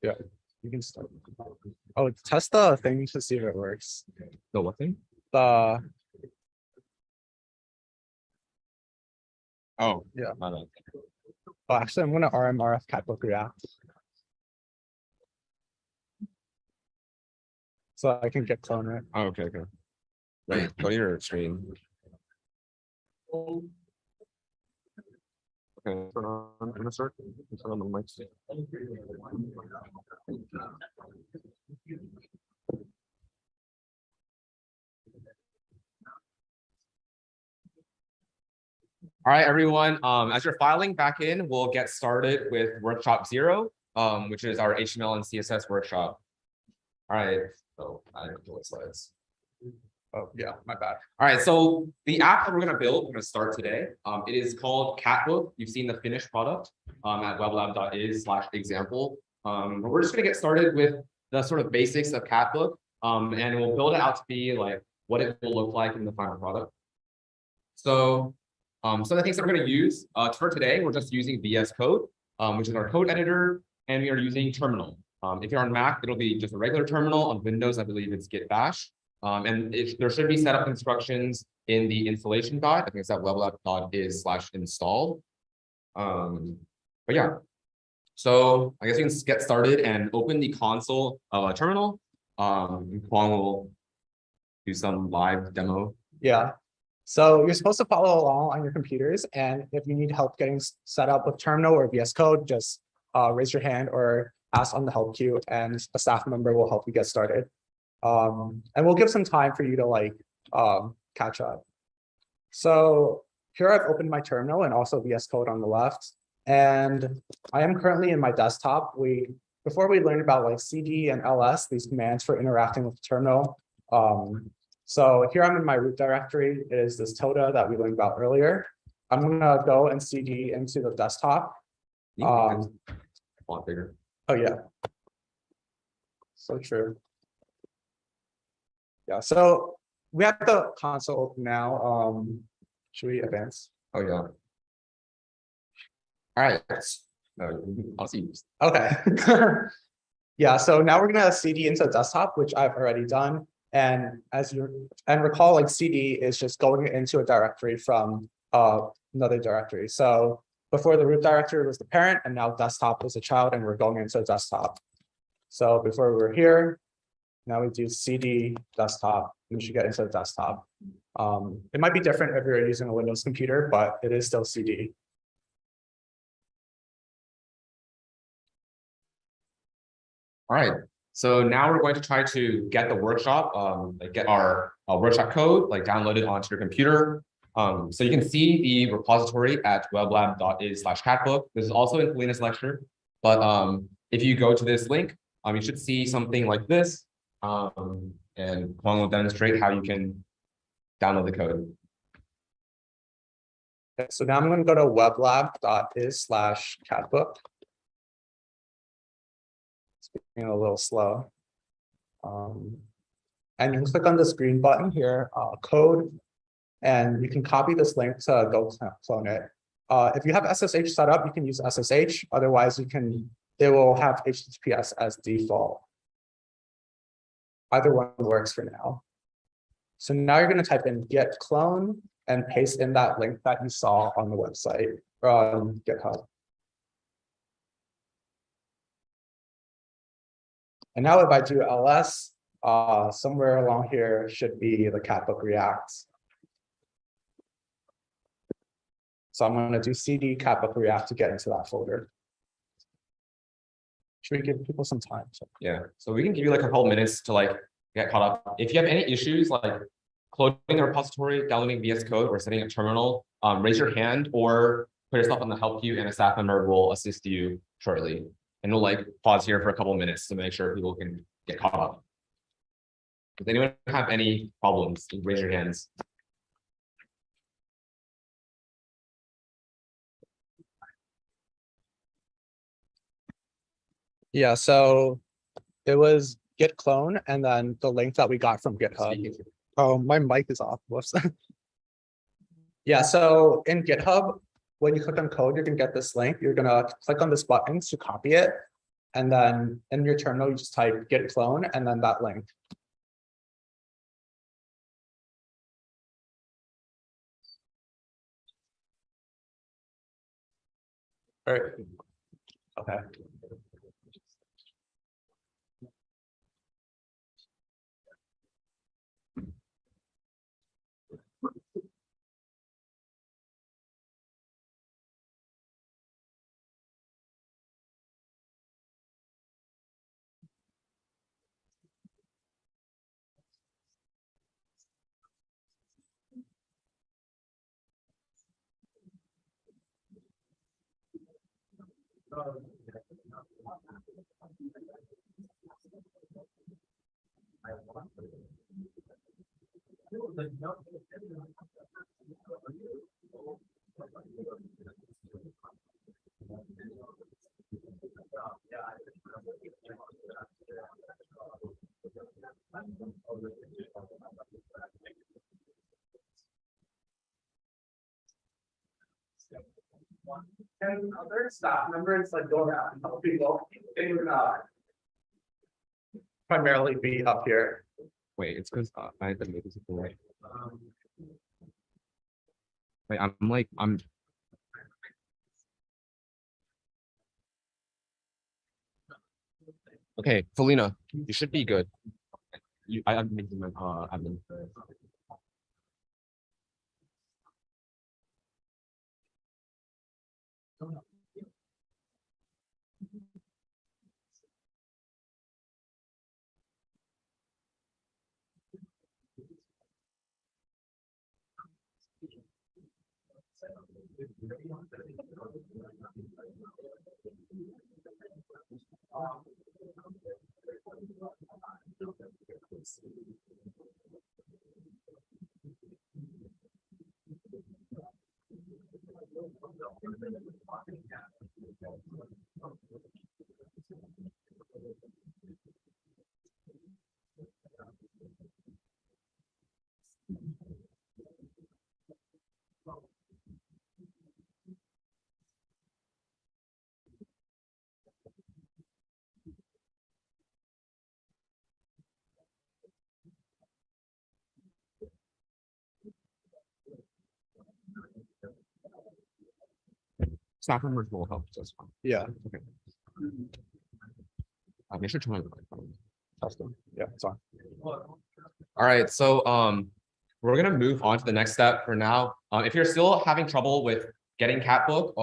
Yeah, you can start. Oh, test the thing to see if it works. The what thing? The Oh, yeah. my bad. Oh, actually, I'm gonna RMRF catbook React. So I can get clone it. Oh, okay, okay. Right, go to your screen. Okay, turn on, I'm gonna start. Turn on the mics. All right, everyone. As you're filing back in, we'll get started with workshop 0, which is our HTML and CSS workshop. All right, so I have to slides. Oh yeah, my bad. All right, so the app that we're going to start today, it is called Catbook. You've seen the finished product at weblab.is/example. We're just going to get started with the sort of basics of Catbook, and we'll build it out to be like what it will look like in the final product. So some of the things that we're going to use for today, we're just using VS Code, which is our code editor, and we are using Terminal. If you're on Mac, it'll be just a regular terminal. On Windows, I believe it's Git Bash. And there should be setup instructions in the installation guide. I think it's at weblab.is/install. But yeah, so I guess we can get started and open the console of a terminal. Kwong will do some live demo. Yeah. So you're supposed to follow along on your computers, and if you need help getting set up with Terminal or VS Code, just raise your hand or ask on the help queue, and a staff member will help you get started. And we'll give some time for you to like catch up. So here I've opened my terminal and also VS Code on the left, and I am currently in my desktop. Before we learned about like CD and LS, these commands for interacting with the terminal. So here I'm in my root directory. It is this tilde that we learned about earlier. I'm gonna go and CD into the desktop. Font bigger. Oh yeah, so true. Yeah, so we have the console open now. Should we advance? Oh yeah. All right. I'll see you. Okay. Yeah, so now we're gonna CD into the desktop, which I've already done. And recall, like CD is just going into a directory from another directory. So before the root directory was the parent, and now desktop is a child, and we're going into a desktop. So before we were here, now we do CD desktop, and we should get into the desktop. It might be different if you're using a Windows computer, but it is still CD. All right. So now we're going to try to get the workshop, like get our workshop code like downloaded onto your computer. So you can see the repository at weblab.is/catbook. This is also in Felina's lecture, but if you go to this link, you should see something like this. And Kwong will demonstrate how you can download the code. Okay, so now I'm going to go to weblab.is/catbook. It's being a little slow. And you can click on this green button here, code, and you can copy this link to go clone it. If you have SSH set up, you can use SSH. Otherwise, it will have HTTPS as default. Either one works for now. So now you're going to type in git clone and paste in that link that you saw on the website or on GitHub. And now if I do ls, somewhere along here should be the catbook React. So I'm going to do cd catbook React to get into that folder. Should we give people some time? Yeah, so we can give you like a couple minutes to like get caught up. If you have any issues like cloning the repository, downloading VS Code, or setting up terminal, raise your hand or put yourself on the help queue, and a staff member will assist you shortly. And we'll like pause here for a couple minutes to make sure people can get caught up. Does anyone have any problems? Raise your hands. Yeah, so it was git clone and then the link that we got from GitHub. Oh, my mic is off. Whoops. Yeah, so in GitHub, when you click on code, you're gonna get this link. You're gonna click on this button to copy it. And then in your terminal, you just type git clone and then that link. All right. Okay. And other staff members like go around and help people. They would primarily be up here. Wait, it's because I had to make this right. Wait, I'm. Okay, Felina, you should be good. I'm making my admin. Staff members will help. That's fine. Yeah. Okay. Make sure to turn on the microphone. Custom. Yeah, it's on. All right, so we're gonna move on to the next step for now. If you're still having trouble with getting Catbook,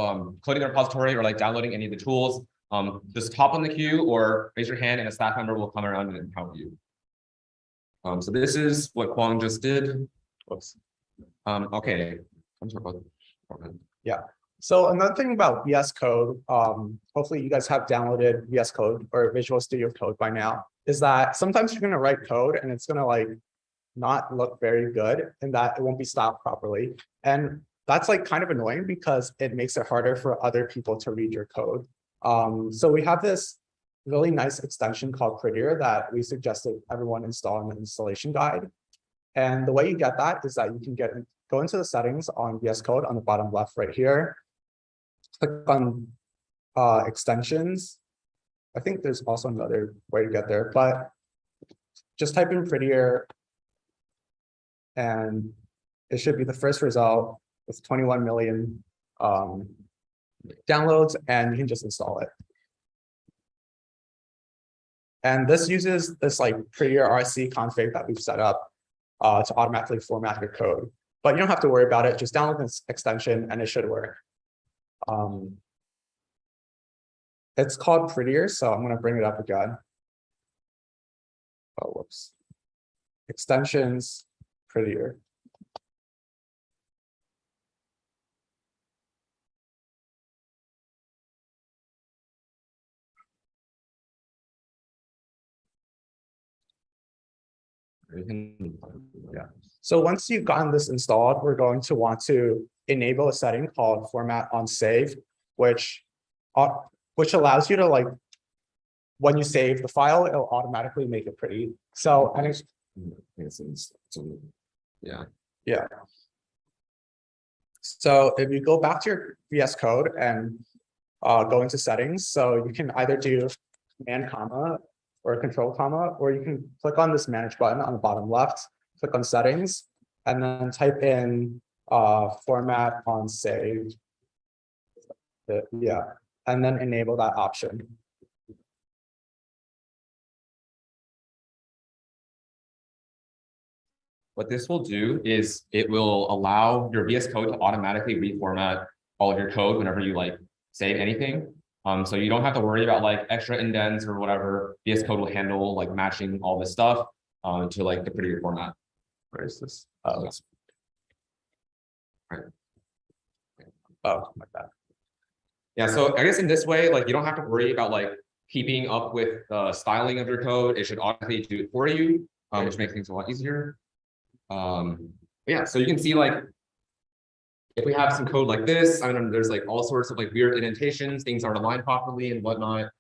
coding the repository, or like downloading any of the tools, just hop on the queue or raise your hand and a staff member will come around and help you. So this is what Kwong just did. Whoops. Okay. I'm sorry about that. Yeah. So another thing about VS Code, hopefully you guys have downloaded VS Code or Visual Studio Code by now, is that sometimes you're going to write code and it's going to like not look very good and that it won't be styled properly. And that's like kind of annoying because it makes it harder for other people to read your code. So we have this really nice extension called Prettier that we suggested everyone install in the installation guide. And the way you get that is that you can go into the settings on VS Code on the bottom left right here. Click on extensions. I think there's also another way to get there, but just type in Prettier and it should be the first result with 21 million downloads, and you can just install it. And this uses this like Prettier RC config that we've set up to automatically format your code. But you don't have to worry about it. Just download this extension and it should work. It's called Prettier, so I'm going to bring it up again. Oh, whoops. Extensions, Prettier. Yeah. So once you've gotten this installed, we're going to want to enable a setting called format on save, which allows you to like, when you save the file, it'll automatically make it pretty. So, and yeah. So if you go back to your VS Code and go into settings, so you can either do command comma or control comma, or you can click on this manage button on the bottom left, click on settings, and then type in format on save. Yeah, and then enable that option. What this will do is it will allow your VS Code to automatically reformat all of your code whenever you like save anything. So you don't have to worry about like extra indents or whatever. VS Code will handle like matching all this stuff to like the prettier format. Where is this? Oh, it's right. Oh, like that. Yeah, so I guess in this way, like you don't have to worry about like keeping up with the styling of your code. It should automatically do it for you, which makes things a lot easier. Yeah, so you can see like if we have some code like this, I mean, there's like all sorts of like weird indentations, things aren't aligned properly and whatnot.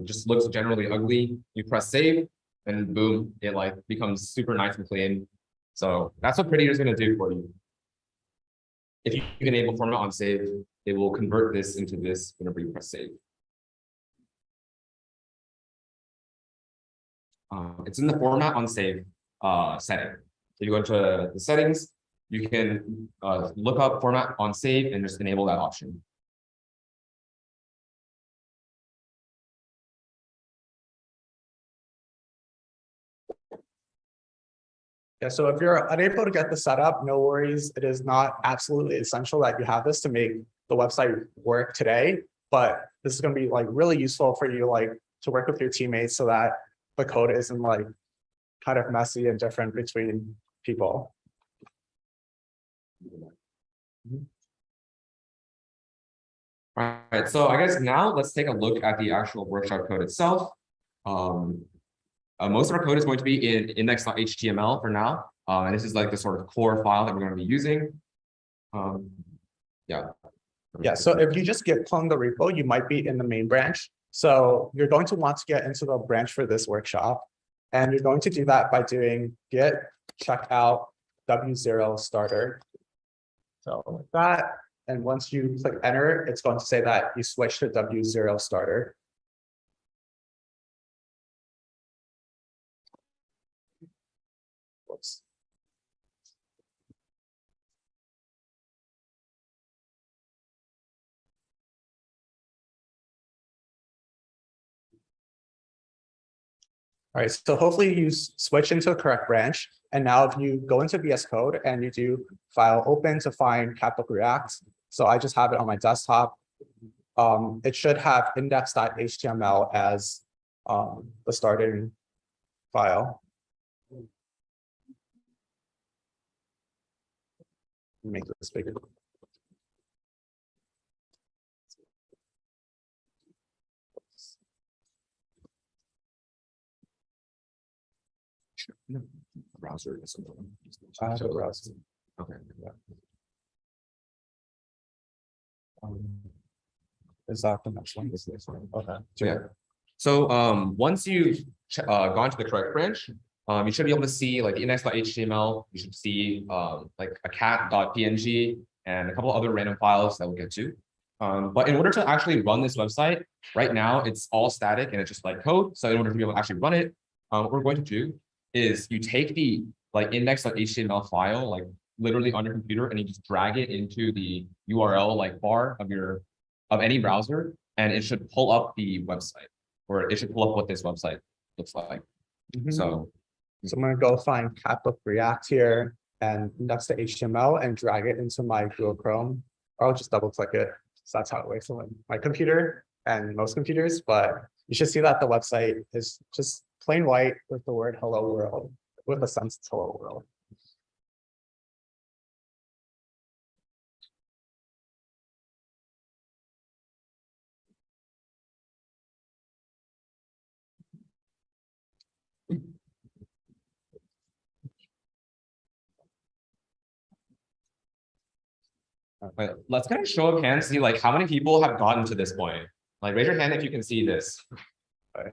Just looks generally ugly. You press save, and boom, it like becomes super nice and clean. So that's what Prettier is going to do for you. If you enable format on save, it will convert this into this whenever you press save. It's in the format on save setting. If you go into the settings, you can look up format on save and just enable that option. Yeah, so if you're unable to get the setup, no worries. It is not absolutely essential that you have this to make the website work today, but this is going to be like really useful for you like to work with your teammates so that the code isn't like kind of messy and different between people. All right, so I guess now let's take a look at the actual workshop code itself. Most of our code is going to be in index.html for now. And this is like the sort of core file that we're going to be using. Yeah, so if you just git clone the repo, you might be in the main branch. So you're going to want to get into the branch for this workshop. And you're going to do that by doing git checkout w0 starter. So like that. And once you click enter, it's going to say that you switch to w0 starter. Whoops. All right, so hopefully you switch into the correct branch. And now if you go into VS Code and you do file open to find Capbook React. So I just have it on my desktop. It should have index.html as the starting file. Make this bigger. No, browser is something. I have a browser. Okay. Yeah. Is that the next one? This one. Okay. Yeah. So once you've gone to the correct branch, you should be able to see like the index.html. You should see like a cat.png and a couple other random files that we'll get to. But in order to actually run this website, right now it's all static and it's just like code. So in order to be able to actually run it, what we're going to do is you take the like index.html file like literally on your computer and you just drag it into the URL like bar of any browser, and it should pull up the website, or it should pull up what this website looks like. So I'm going to go find Capbook React here and index.html and drag it into my Google Chrome, or I'll just double click it. So that's how it works on my computer and most computers. But you should see that the website is just plain white with the word hello world, with a sentence hello world. Wait, let's kind of show of hands, see like how many people have gotten to this point. Like raise your hand if you can see this. Okay.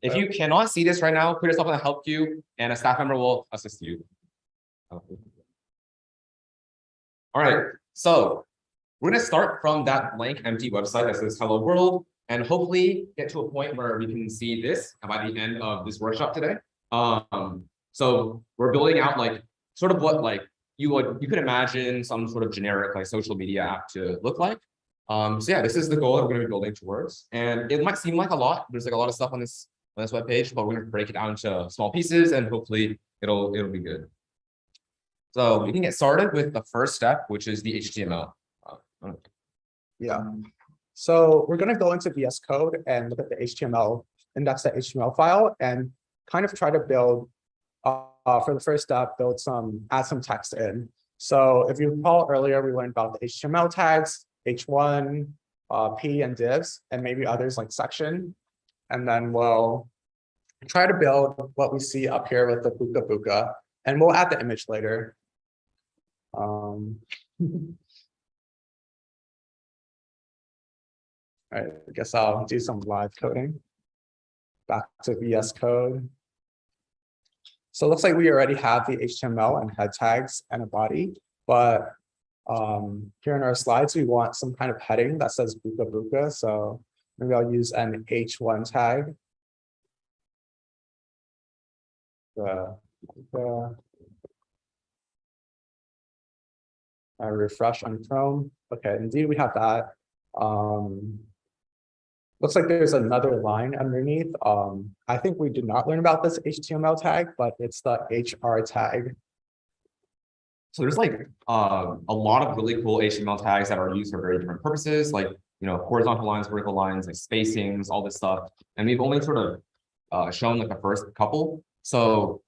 If you cannot see this right now, put yourself in a help queue and a staff member will assist you. All right, so we're going to start from that blank empty website that says hello world. and hopefully get to a point where we can see this by the end of this workshop today. So we're building out like sort of what like you could imagine some sort of generic like social media app to look like. So yeah, this is the goal that we're going to be building towards, and it might seem like a lot. There's like a lot of stuff on this web page, but we're going to break it down into small pieces, and hopefully it'll be good. So we can get started with the first step, which is the HTML. Yeah. So we're going to go into VS Code and look at the HTML, index that HTML file, and kind of try to build, for the first step, add some text in. So if you recall earlier, we learned about the HTML tags, H1, P, and divs, and maybe others like section. And then we'll try to build what we see up here with the Buka Buka, and we'll add the image later. All right, I guess I'll do some live coding. Back to VS Code. So it looks like we already have the HTML and head tags and a body, but here in our slides, we want some kind of heading that says Buka Buka. So maybe I'll use an H1 tag. I refresh on Chrome. Okay, indeed we have that. Looks like there's another line underneath. I think we did not learn about this HTML tag, but it's the HR tag. So there's like a lot of really cool HTML tags that are used for very different purposes, like horizontal lines, vertical lines, like spacings, all this stuff. And we've only sort of shown like the first couple. So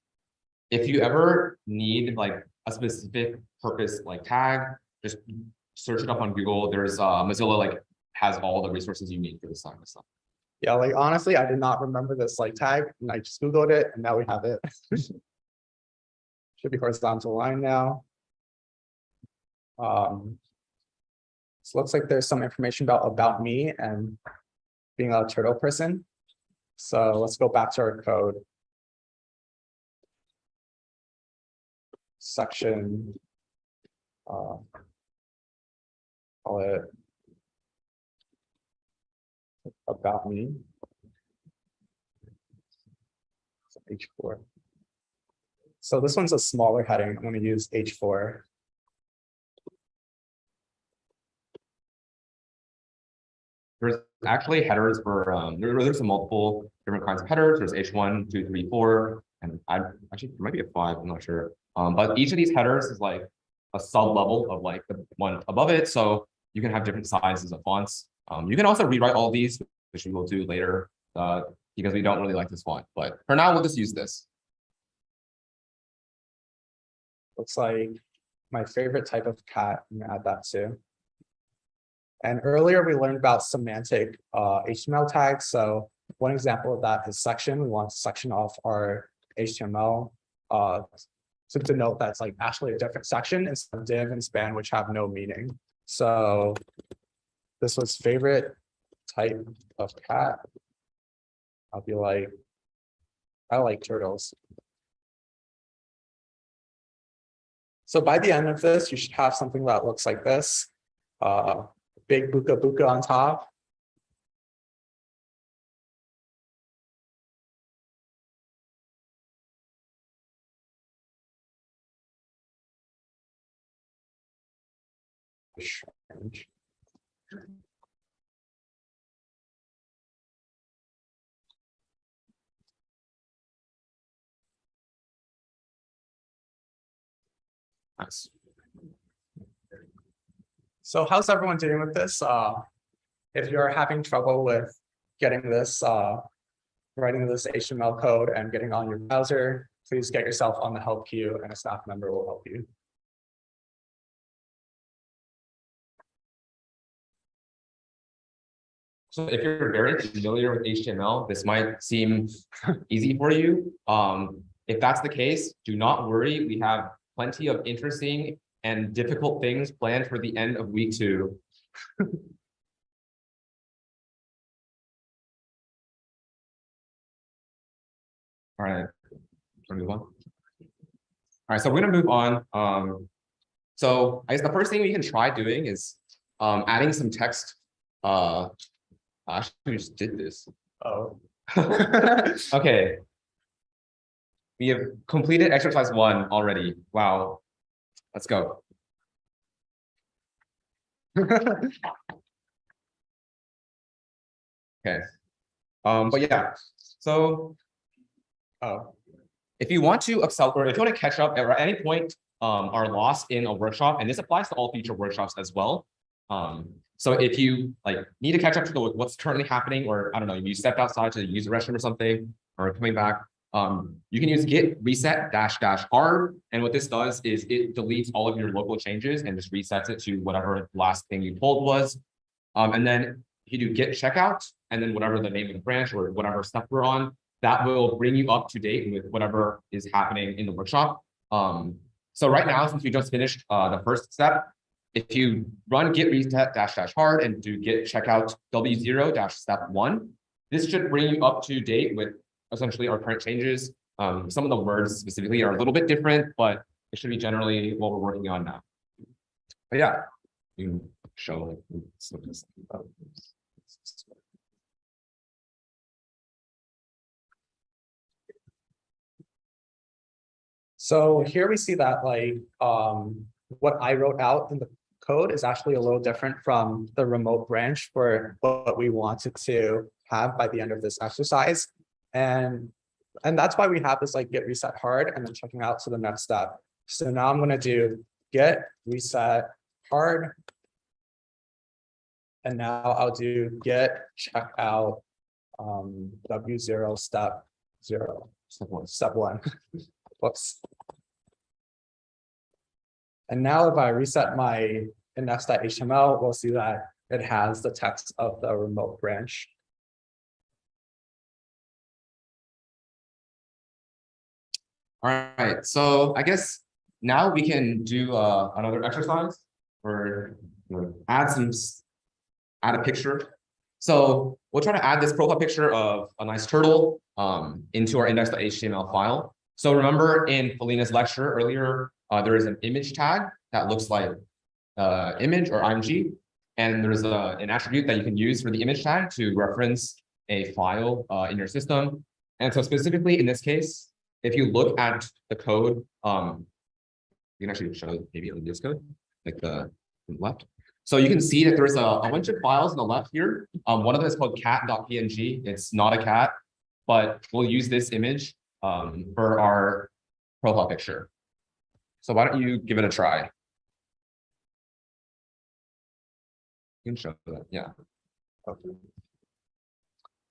if you ever need like a specific purpose like tag, just search it up on Google. There's Mozilla like has all the resources you need for this kind of stuff. Yeah, like honestly, I did not remember this like tag, and I just Googled it, and now we have it. Should be horizontal line now. So looks like there's some information about me and being a turtle person. So let's go back to our code. Section, call it about me. So H4. So this one's a smaller heading. I'm going to use H4. There's actually headers for there's multiple different kinds of headers. There's H1, 2, 3, 4, and I actually there might be a 5. I'm not sure. But each of these headers is like a sub level of like the one above it. So you can have different sizes of fonts. You can also rewrite all these, which we will do later, because we don't really like this font. But for now, we'll just use this. Looks like my favorite type of cat. I'm gonna add that too. And earlier we learned about semantic HTML tags. So one example of that is section. We want to section off our HTML to denote that's like actually a different section instead of div and span, which have no meaning. So this was favorite type of cat. I'll be like, I like turtles. So by the end of this, you should have something that looks like this. Big Buka Buka on top. Strange. Nice. So how's everyone doing with this? If you're having trouble with getting this, writing this HTML code and getting on your browser, please get yourself on the help queue and a staff member will help you. So if you're very familiar with HTML, this might seem easy for you. If that's the case, do not worry. We have plenty of interesting and difficult things planned for the end of week 2. All right, move on. All right, so we're gonna move on. So I guess the first thing we can try doing is adding some text Actually, we just did this. Oh. Okay. We have completed exercise 1 already. Wow. Let's go. Okay. But yeah, so if you want to accelerate, or if you want to catch up at any point are lost in a workshop, and this applies to all future workshops as well. So if you like need to catch up to what's currently happening, or I don't know, you stepped outside to use the restroom or something, or coming back, you can use git reset -- hard. And what this does is it deletes all of your local changes and just resets it to whatever last thing you pulled was. And then you do git checkout, and then whatever the name of the branch or whatever step we're on, that will bring you up to date with whatever is happening in the workshop. So right now, since we just finished the first step, if you run git reset -- hard and do git checkout W0 - step 1, this should bring you up to date with essentially our current changes. Some of the words specifically are a little bit different, but it should be generally what we're working on now. But yeah, you can show this. So here we see that like what I wrote out in the code is actually a little different from the remote branch for what we wanted to have by the end of this exercise. And that's why we have this like git reset hard and then checking out to the next step. So now I'm going to do git reset hard. And now I'll do git checkout W0 step 0. Step 1. Whoops. And now if I reset my index.html, we'll see that it has the text of the remote branch. All right, so I guess now we can do another exercise or add a picture. So we'll try to add this profile picture of a nice turtle into our index.html file. So remember in Felina's lecture earlier, there is an image tag that looks like image or img, and there's an attribute that you can use for the image tag to reference a file in your system. And so specifically in this case, if you look at the code, you can actually show maybe on this code, like the left. So you can see that there's a bunch of files on the left here. One of them is called cat.png. It's not a cat, but we'll use this image for our profile picture. So why don't you give it a try? You can show that, yeah. Okay.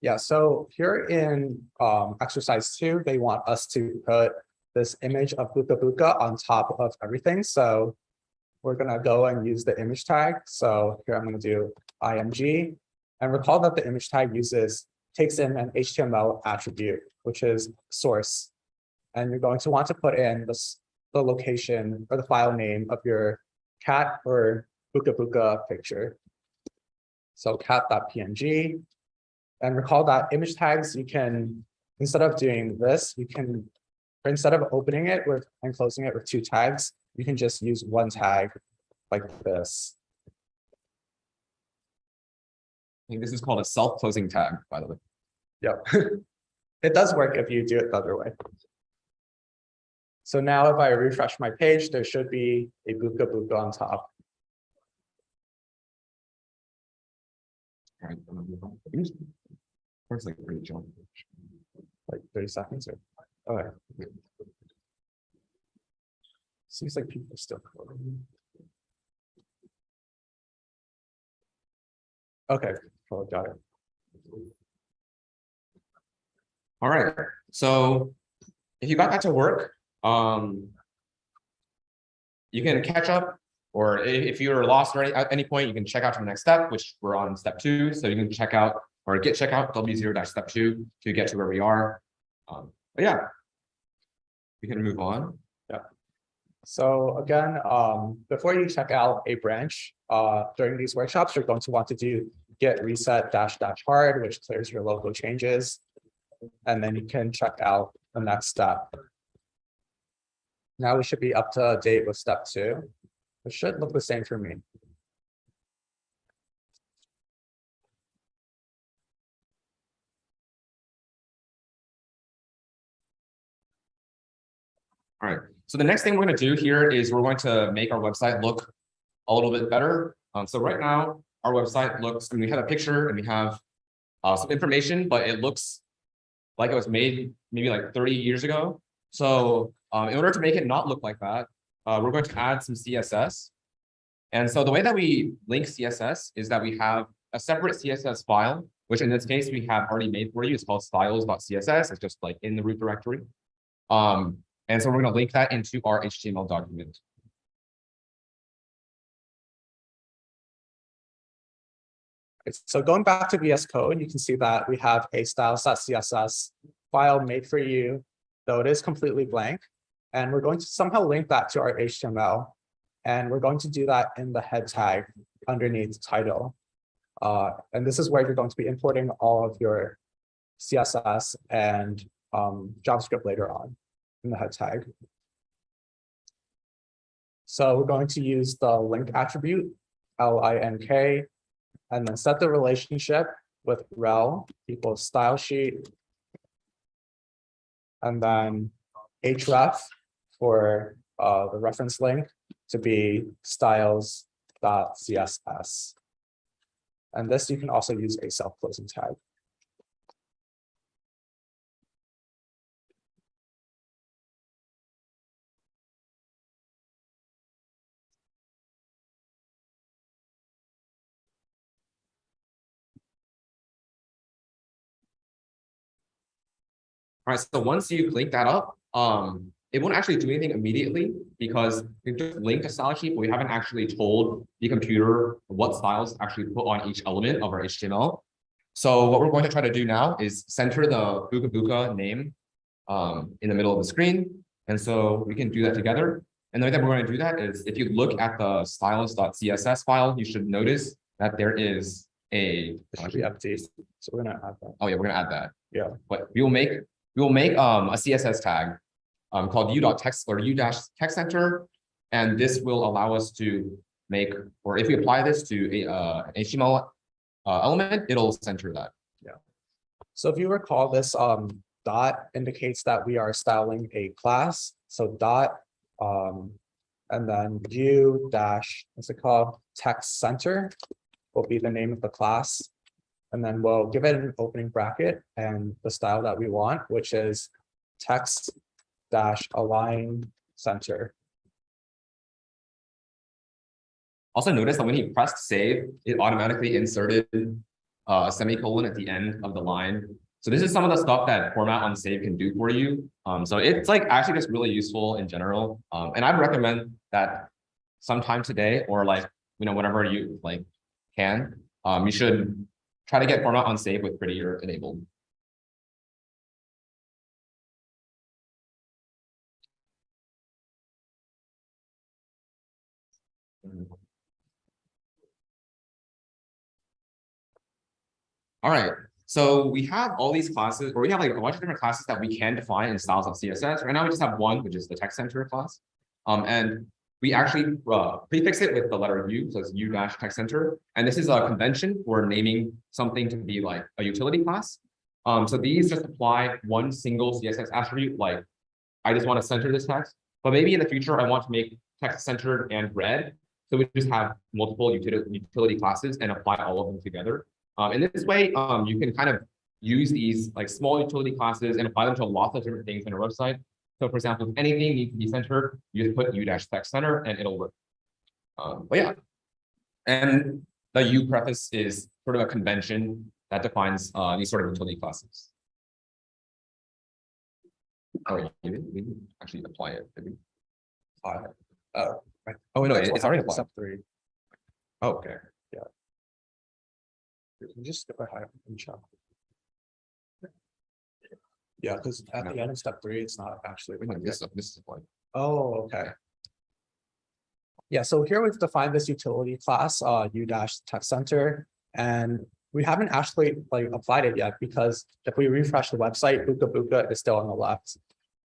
Yeah, so here in exercise 2, they want us to put this image of Buka Buka on top of everything. So we're going to go and use the image tag. So here I'm going to do img. And recall that the image tag takes in an HTML attribute, which is source. And you're going to want to put in the location or the file name of your cat or Buka Buka picture. So cat.png. And recall that image tags, you can, instead of doing this, instead of opening it and closing it with 2 tags, you can just use 1 tag like this. I think this is called a self-closing tag, by the way. Yep. It does work if you do it the other way. So now if I refresh my page, there should be a Buka Buka on top. All right. First, like pretty jump. Like 30 seconds or okay. Seems like people are still coding. Okay, cool, got it. All right. So if you got that to work, you can catch up, or if you're lost or at any point, you can check out to the next step, which we're on step 2. So you can check out or git checkout W0 - step 2 to get to where we are. But yeah, we can move on. Yeah. So again, before you check out a branch during these workshops, you're going to want to do git reset -- hard, which clears your local changes. And then you can check out the next step. Now we should be up to date with step 2. It should look the same for me. All right. So the next thing we're going to do here is we're going to make our website look a little bit better. So right now, our website looks, and we have a picture and we have some information, but it looks like it was made maybe like 30 years ago. So in order to make it not look like that, we're going to add some CSS. And so the way that we link CSS is that we have a separate CSS file, which in this case we have already made for you. It's called styles.css. It's just like in the root directory. And so we're going to link that into our HTML document. So going back to VS Code, you can see that we have a styles.css file made for you, though it is completely blank. And we're going to somehow link that to our HTML. And we're going to do that in the head tag underneath the title. And this is where you're going to be importing all of your CSS and JavaScript later on in the head tag. So we're going to use the link attribute, link, and then set the relationship with rel equals style sheet, and then href for the reference link to be styles.css. And this you can also use a self-closing tag. All right, so once you link that up, it won't actually do anything immediately because we just linked a style sheet, but we haven't actually told the computer what styles actually put on each element of our HTML. So what we're going to try to do now is center the Buka Buka name in the middle of the screen. And so we can do that together. And the way that we're going to do that is if you look at the styles.css file, you should notice that there is a empty. So we're gonna add that. Oh yeah, we're gonna add that. Yeah. But we will make a CSS tag called u.text or u-text center, and this will allow us to make, or if we apply this to a HTML element, it'll center that. Yeah. So if you recall, this dot indicates that we are styling a class. So dot and then u dash, what's it called? Text center will be the name of the class. And then we'll give it an opening bracket and the style that we want, which is text dash align center. Also notice that when he pressed save, it automatically inserted a semicolon at the end of the line. So this is some of the stuff that format on save can do for you. So it's like actually just really useful in general. And I'd recommend that sometime today or like, whenever you like can, you should try to get format on save with prettier enabled. All right, so we have all these classes, or we have like a bunch of different classes that we can define in styles.css. Right now we just have one, which is the text center class. And we actually prefix it with the letter U, so it's u-text center. And this is a convention for naming something to be like a utility class. So these just apply one single CSS attribute, like I just want to center this text, but maybe in the future I want to make text centered and red. So we just have multiple utility classes and apply all of them together. In this way, you can kind of use these like small utility classes and apply them to lots of different things in a website. So for example, if anything needs to be centered, you just put u-text center and it'll work. But yeah, and the U preface is sort of a convention that defines these sort of utility classes. Oh, we didn't actually apply it, did we? Right. Oh no, it's already applied. Step 3. Oh, okay. Yeah. You can just skip ahead and check. Yeah, because at the end of step 3, it's not actually. This is applied. Oh, okay. Yeah, so here we've defined this utility class, u-text center, and we haven't actually like applied it yet because if we refresh the website, Buka Buka is still on the left.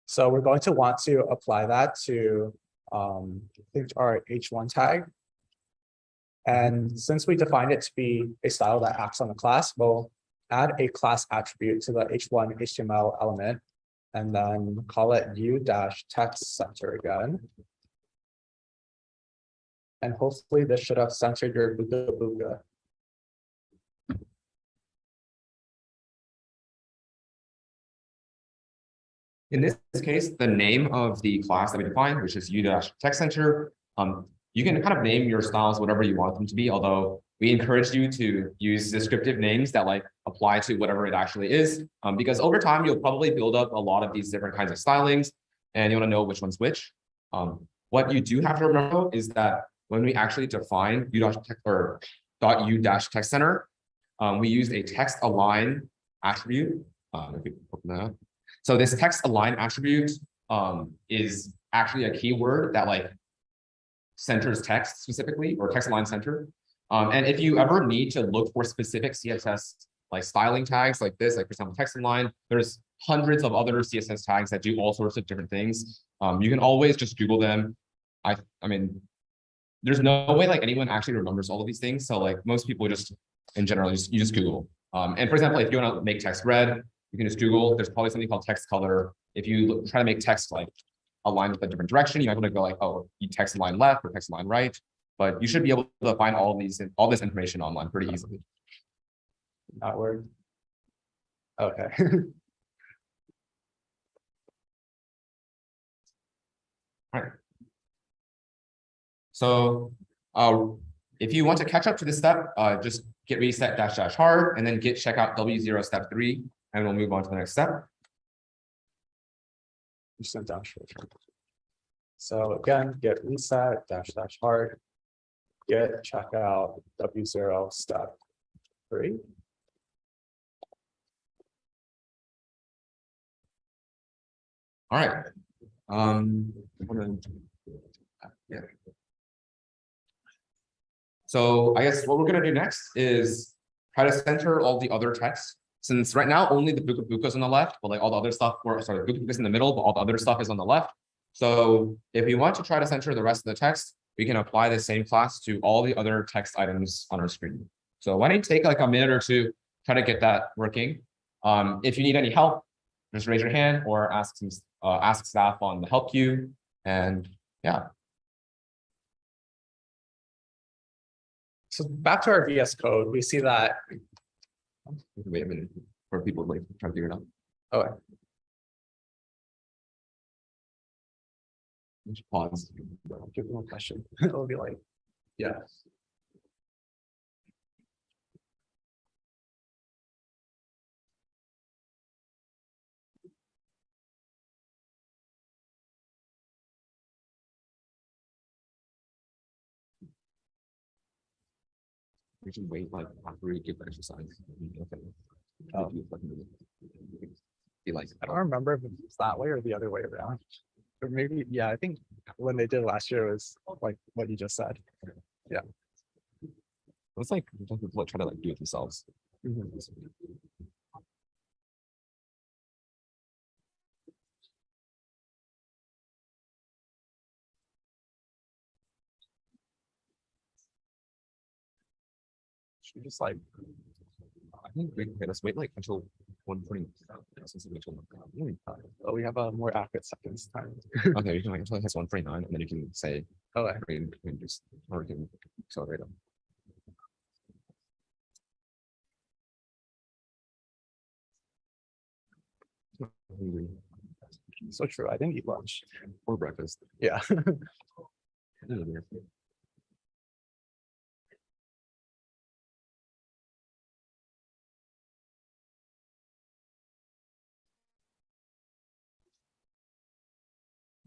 So we're going to want to apply that to I think our h1 tag. And since we defined it to be a style that acts on the class, we'll add a class attribute to the h1 HTML element. and then call it u-text center again. And hopefully this should have centered your Booga Booga. In this case, the name of the class that we defined, which is u-text center, you can kind of name your styles whatever you want them to be, although we encourage you to use descriptive names that like apply to whatever it actually is, because over time you'll probably build up a lot of these different kinds of stylings and you want to know which one's which. What you do have to remember is that when we actually define u-text center, we use a text align attribute. So this text align attribute is actually a keyword that like centers text specifically, or text align center. And if you ever need to look for specific CSS like styling tags like this, like for example, text align, there's hundreds of other CSS tags that do all sorts of different things. You can always just Google them. I mean, there's no way like anyone actually remembers all of these things. So like most people just in general, you just Google. And for example, if you want to make text red, you can just Google. There's probably something called text color. If you try to make text like aligned with a different direction, you might want to go like, oh, you text align left or text align right. But you should be able to find all this information online pretty easily. That word. Okay. All right. So if you want to catch up to this step, just git reset -- hard and then git checkout W0 step 3, and we'll move on to the next step. So again, git reset -- hard, git checkout W0 step 3. All right. Yeah. So I guess what we're going to do next is try to center all the other text. Since right now only the Booga Booga is on the left, but like all the other stuff, or sorry, Booga Booga is in the middle, but all the other stuff is on the left. So if we want to try to center the rest of the text, we can apply the same class to all the other text items on our screen. So why don't you take like a minute or two, try to get that working. If you need any help, just raise your hand or ask staff on the help queue. And yeah. So back to our VS Code, we see that. Wait a minute for people like trying to figure it out. Okay. Just pause. Give them a question. It'll be like, yeah. We should wait like after we give the exercise. Okay. Be like, I don't remember if it's that way or the other way around. Or maybe, yeah, I think when they did last year was like what you just said. Yeah. it's like people try to like do it themselves. Should we just like, I think let's wait like until 1:40. oh, we have a more accurate seconds time. Okay, you can wait until it hits 1:49, and then you can say, Okay. we can just, or we can accelerate them. So true. I didn't eat lunch or breakfast. Yeah.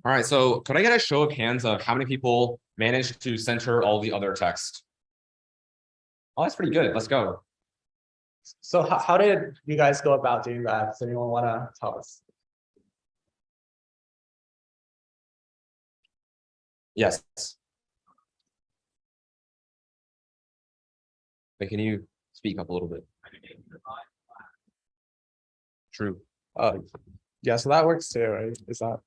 All right, so could I get a show of hands of how many people managed to center all the other text? Oh, that's pretty good. Let's go. So how did you guys go about doing that? Does anyone want to tell us? Yes. But can you speak up a little bit? True. Yeah, so that works too, right? Is that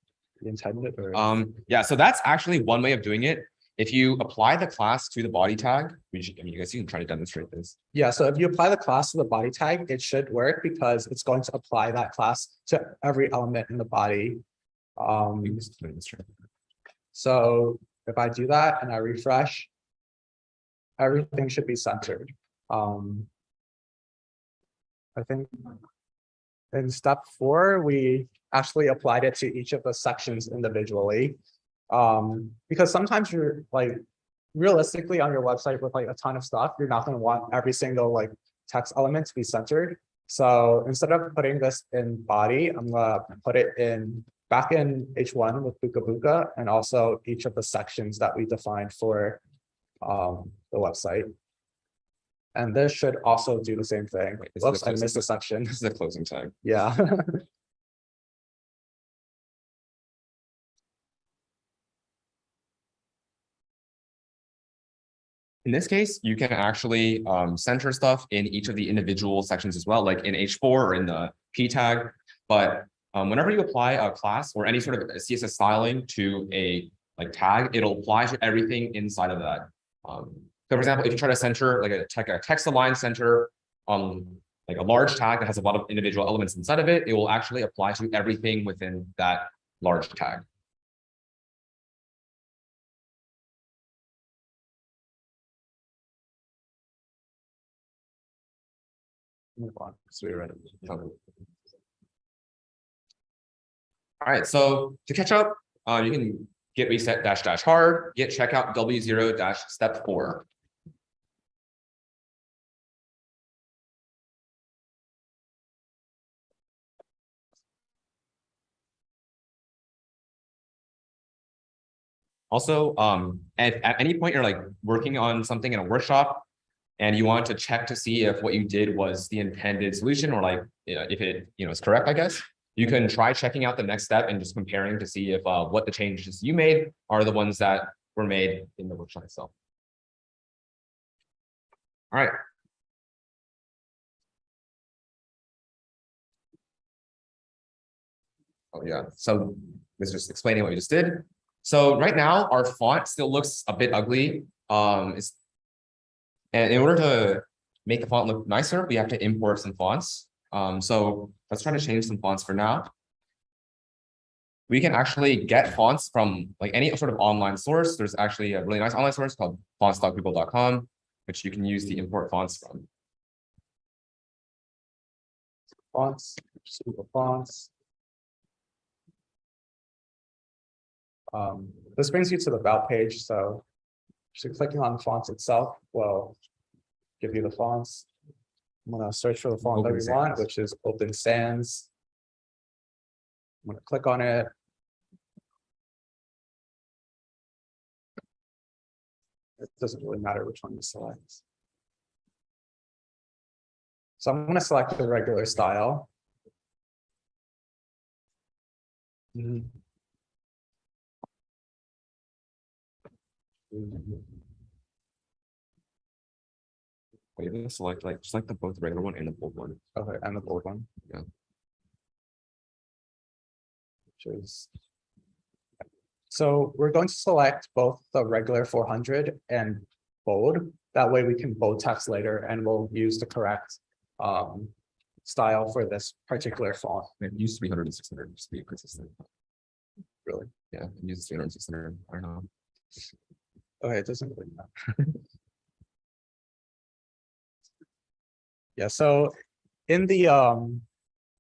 intended or? Yeah, so that's actually one way of doing it. if you apply the class to the body tag, which I mean, you guys can try to demonstrate this. Yeah, so if you apply the class to the body tag, it should work because it's going to apply that class to every element in the body. So if I do that and I refresh, everything should be centered. I think in step 4, we actually applied it to each of the sections individually. Because sometimes you're like, realistically on your website with like a ton of stuff, you're not going to want every single like text element to be centered. So instead of putting this in body, I'm gonna put it in back in H1 with Buka Buka, and also each of the sections that we defined for the website. And this should also do the same thing. Wait, Whoops, I missed a section. This is the closing tag. Yeah. In this case, you can actually center stuff in each of the individual sections as well, like in H4 or in the P tag. But whenever you apply a class or any sort of CSS styling to a like tag, it'll apply to everything inside of that. So for example, if you try to center like a text align center on like a large tag that has a lot of individual elements inside of it, it will actually apply to everything within that large tag. Move on. So we're ready. All right, so to catch up, you can git reset -- hard, git checkout W0 - step 4. Also, at any point you're like working on something in a workshop and you want to check to see if what you did was the intended solution or like if it is correct, I guess. You can try checking out the next step and just comparing to see if what the changes you made are the ones that were made in the workshop itself. All right. Oh yeah, so this is just explaining what we just did. So right now our font still looks a bit ugly. And in order to make the font look nicer, we have to import some fonts. So let's try to change some fonts for now. We can actually get fonts from like any sort of online source. There's actually a really nice online source called fonts.google.com, which you can use the import fonts from. Fonts, Google Fonts. This brings you to the About page. So just clicking on the fonts itself will give you the fonts. I'm going to search for the font that we want, which is Open Sans. I'm going to click on it. It doesn't really matter which one you select. So I'm going to select the regular style. Wait, let's select just like both the regular one and the bold one. Okay, and the bold one. Yeah. So we're going to select both the regular 400 and bold. That way we can bold text later and we'll use the correct style for this particular font. It used 300 and 600 just to be consistent. Really? Yeah, it uses 300 and 600. I don't know. Okay, it doesn't really matter. Yeah, so in the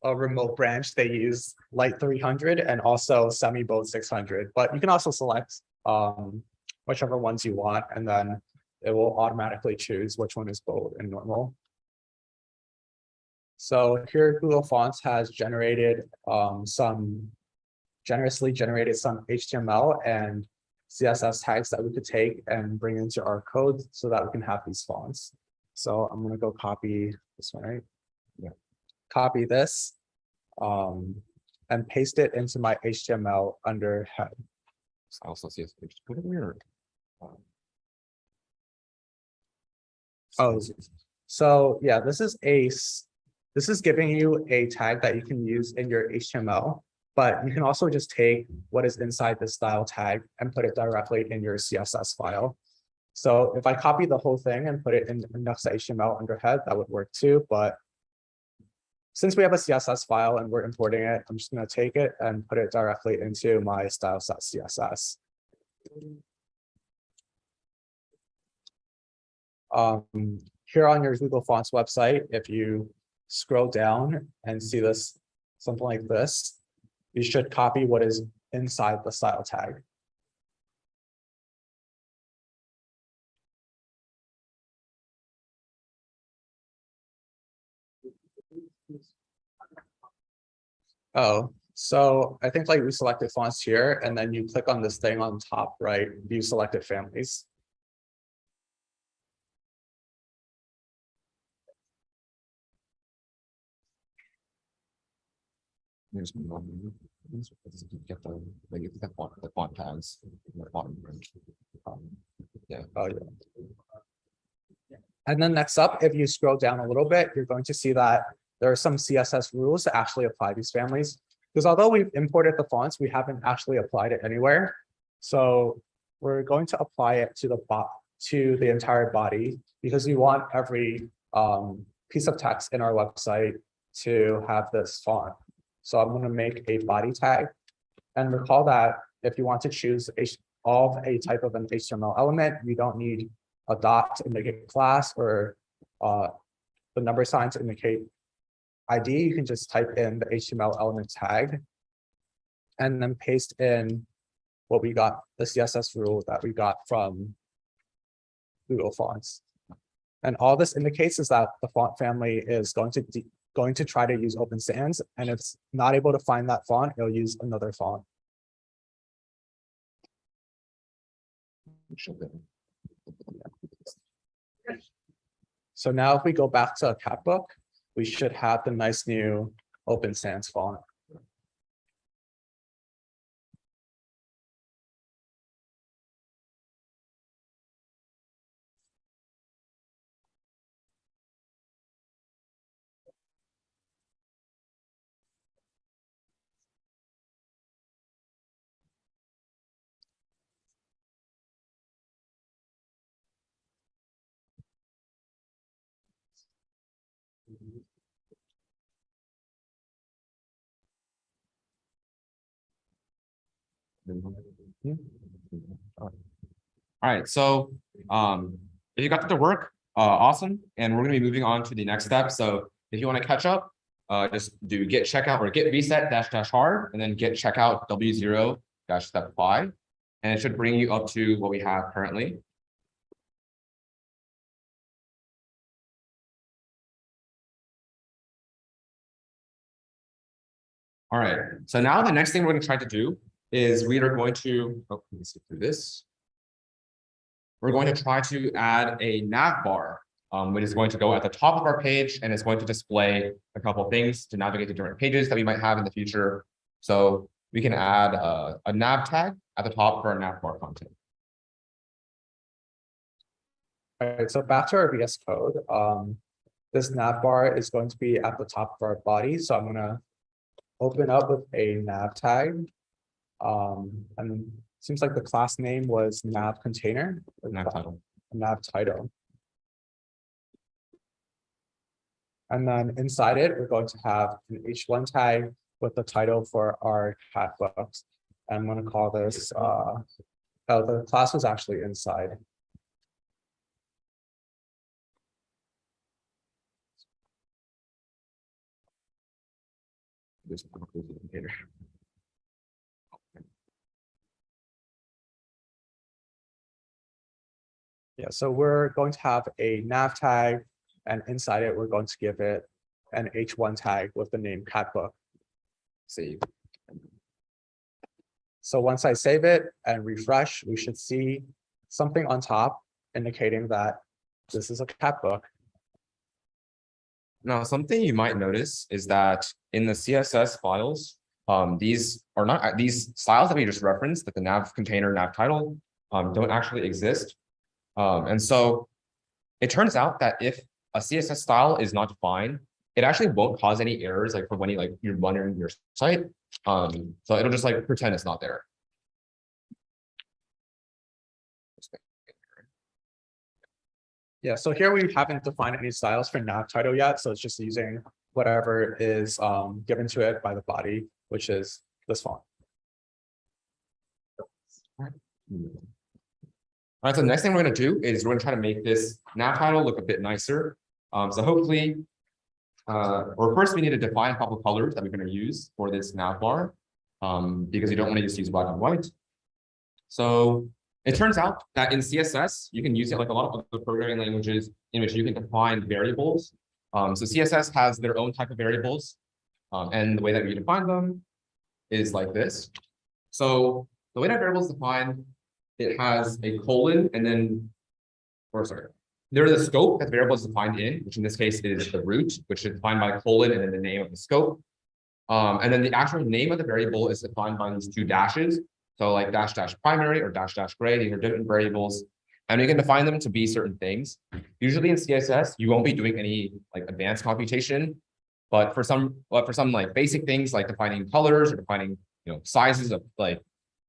a remote branch, they use light 300 and also semi-bold 600, but you can also select whichever ones you want, and then it will automatically choose which one is bold and normal. So here Google Fonts has generated generously generated some HTML and CSS tags that we could take and bring into our code so that we can have these fonts. So I'm going to go copy this one, right? Yeah. Copy this and paste it into my HTML under head. I also see put it weird. Oh, so yeah, this is giving you a tag that you can use in your HTML, But you can also just take what is inside the style tag and put it directly in your CSS file. So if I copy the whole thing and put it in index.html under head, that would work too. But since we have a CSS file and we're importing it, I'm just going to take it and put it directly into my styles.css. Here on your Google Fonts website, if you scroll down and see this, something like this, you should copy what is inside the style tag. Oh, so I think like we selected fonts here, and then you click on this thing on top right, view selected families. There's get the font tags. Yeah. Oh, yeah. And then next up, if you scroll down a little bit, you're going to see that there are some CSS rules to actually apply these families. Because although we've imported the fonts, we haven't actually applied it anywhere. So we're going to apply it to the entire body, because we want every piece of text in our website to have this font. So I'm going to make a body tag, and recall that if you want to choose a type of an HTML element, you don't need a dot to indicate class or the number sign to indicate ID. You can just type in the HTML element tag and then paste in what we got, the CSS rule that we got from Google Fonts. And all this indicates is that the font family is going to try to use Open Sans, and if it's not able to find that font, it'll use another font. So now if we go back to a cat book, we should have the nice new Open Sans font. All right, so if you got that to work, awesome. And we're gonna be moving on to the next step. So if you want to catch up, just do git checkout or git reset dash hard, and then git checkout W0 dash step 5. And it should bring you up to what we have currently. All right, so now the next thing we're going to try to do is we are going to, let me skip through this. We're going to try to add a nav bar, which is going to go at the top of our page, and it's going to display a couple of things to navigate to different pages that we might have in the future. So we can add a nav tag at the top for our nav bar content. All right, so back to our VS Code. This nav bar is going to be at the top of our body. So I'm going to open up with a nav tag. And it seems like the class name was nav container. Nav title. Nav title. And then inside it, we're going to have an H1 tag with the title for our cat books. I'm going to call this, oh, the class was actually inside. Yeah, so we're going to have a nav tag, and inside it, we're going to give it an H1 tag with the name catbook. Save. So once I save it and refresh, we should see something on top indicating that this is a cat book. Now, something you might notice is that in the CSS files, these are not these styles that we just referenced, that the nav container, nav title, don't actually exist. And so it turns out that if a CSS style is not defined it actually won't cause any errors like for when you're running your site. So it'll just like pretend it's not there. Yeah, so here we haven't defined any styles for nav title yet, so it's just using whatever is given to it by the body, which is this font. All right, so the next thing we're going to do is we're going to try to make this nav title look a bit nicer. So hopefully, or first we need to define a couple of colors that we're going to use for this nav bar, because you don't want to just use black and white. So it turns out that in CSS, you can use it like a lot of other programming languages in which you can define variables. So CSS has their own type of variables, and the way that we define them is like this. So the way that variable is defined, it has a colon and then, or sorry, there's a scope that the variable is defined in, which in this case is the root, which is defined by a colon and then the name of the scope. And then the actual name of the variable is defined by these two dashes. So like dash dash primary or dash dash gray, these are different variables. And you can define them to be certain things. Usually in CSS, you won't be doing any like advanced computation, but for some like basic things like defining colors or defining sizes of like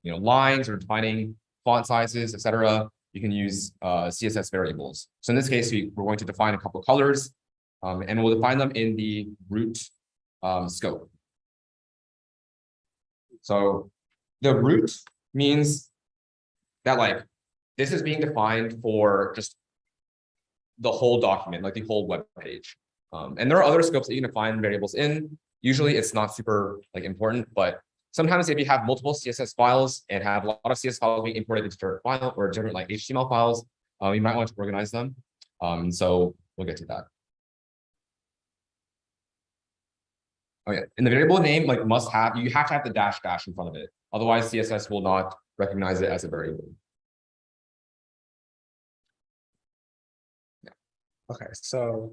lines or defining font sizes, etc., you can use CSS variables. So in this case, we're going to define a couple of colors, and we'll define them in the root scope. So the root means that like this is being defined for just the whole document, like the whole web page. And there are other scopes that you can define variables in. Usually it's not super like important, but sometimes if you have multiple CSS files and have a lot of CSS files being imported into different file or different like HTML files, you might want to organize them. So we'll get to that. Okay, and the variable name like you have to have the dash dash in front of it. Otherwise, CSS will not recognize it as a variable. Yeah. Okay, so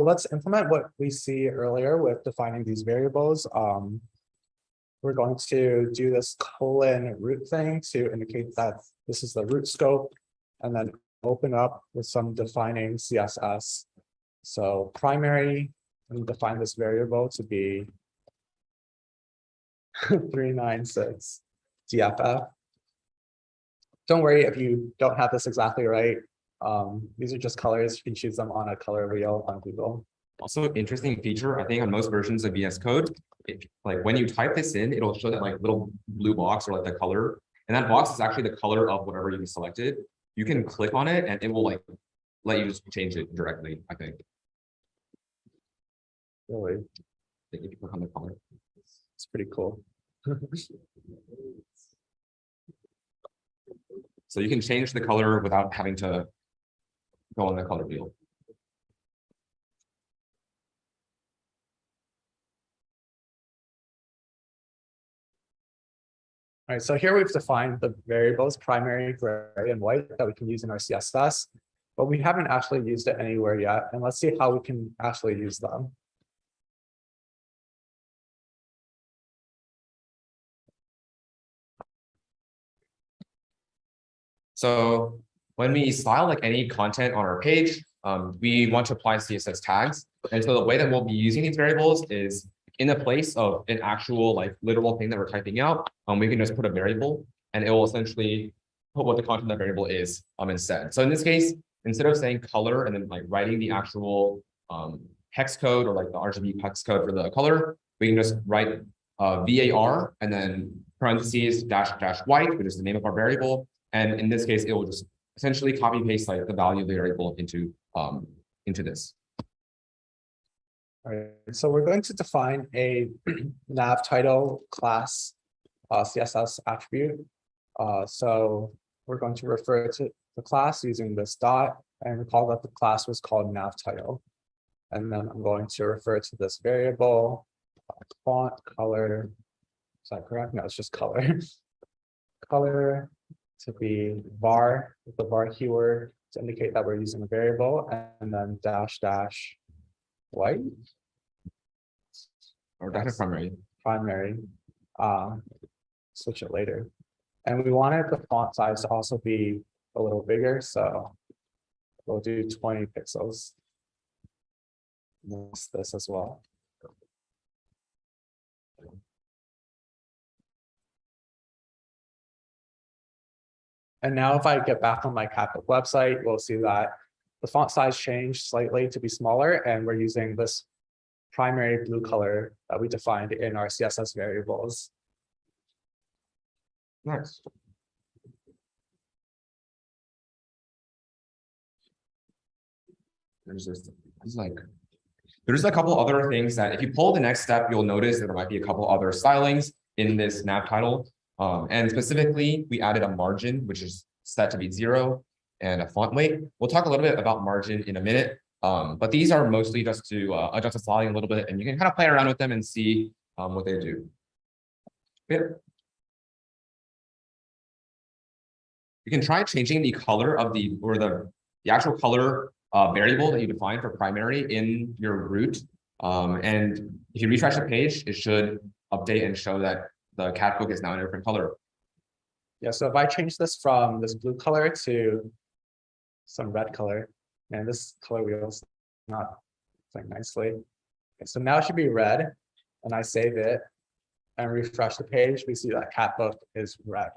let's implement what we see earlier with defining these variables. We're going to do this colon root thing to indicate that this is the root scope, and then open up with some defining CSS. So primary, and define this variable to be 396 DFF. Don't worry if you don't have this exactly right. These are just colors. You can choose them on a color wheel on Google. Also, an interesting feature, I think on most versions of VS Code, like when you type this in, it'll show that like little blue box or like the color. And that box is actually the color of whatever you selected. You can click on it and it will like let you just change it directly, I think. Really? If you click on the color. It's pretty cool. So you can change the color without having to go on the color wheel. All right, so here we've defined the variables primary, gray, and white that we can use in our CSS, but we haven't actually used it anywhere yet. And let's see how we can actually use them. So when we style like any content on our page, we want to apply CSS tags. And so the way that we'll be using these variables is in the place of an actual like literal thing that we're typing out, we can just put a variable and it will essentially put what the content of that variable is instead. So in this case, instead of saying color and then like writing the actual hex code or like the RGB hex code for the color, we can just write VAR and then parentheses dash dash white, which is the name of our variable. And in this case, it will just essentially copy paste like the value of the variable into this. All right, so we're going to define a nav title class CSS attribute. So we're going to refer to the class using this dot and recall that the class was called nav title. And then I'm going to refer to this variable font color. Is that correct? No, it's just color. Color to be var with the var keyword to indicate that we're using a variable, and then dash dash white or dash primary. Switch it later, and we wanted the font size to also be a little bigger, so we'll do 20 pixels. This as well. And now if I get back on my Catbook website, we'll see that the font size changed slightly to be smaller, and we're using this primary blue color that we defined in our CSS variables. Nice. There's a couple other things that if you pull the next step, you'll notice that there might be a couple other stylings in this nav title. And specifically, we added a margin, which is set to be 0, and a font weight. We'll talk a little bit about margin in a minute. But these are mostly just to adjust the styling a little bit, and you can kind of play around with them and see what they do. Yeah. You can try changing the color of the actual color variable that you define for primary in your root. And if you refresh the page, it should update and show that the Catbook is now in a different color. Yeah, so if I change this from this blue color to some red color, and this color wheel's not playing nicely. Okay, so now it should be red, and I save it and refresh the page, we see that Catbook is red.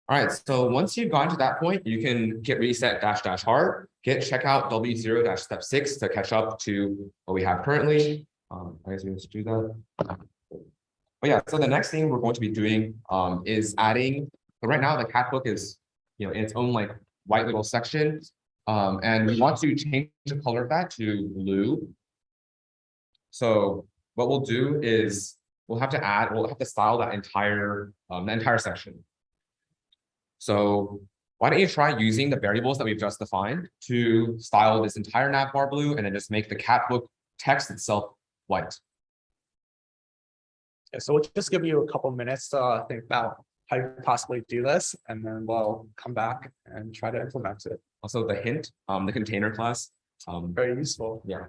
All right, so once you've gotten to that point, you can git reset -- hard, git checkout W0 step 6 to catch up to what we have currently. I guess we need to do that. But yeah, so the next thing we're going to be doing is adding. So right now the Catbook is in its own like white little section, and we want to change the color of that to blue. So what we'll do is we'll have to style that entire section. So why don't you try using the variables that we've just defined to style this entire navbar blue, and then just make the Catbook text itself white. Yeah, so we'll just give you a couple minutes to think about how you could possibly do this, and then we'll come back and try to implement it. Also the hint, the container class. Very useful. Yeah.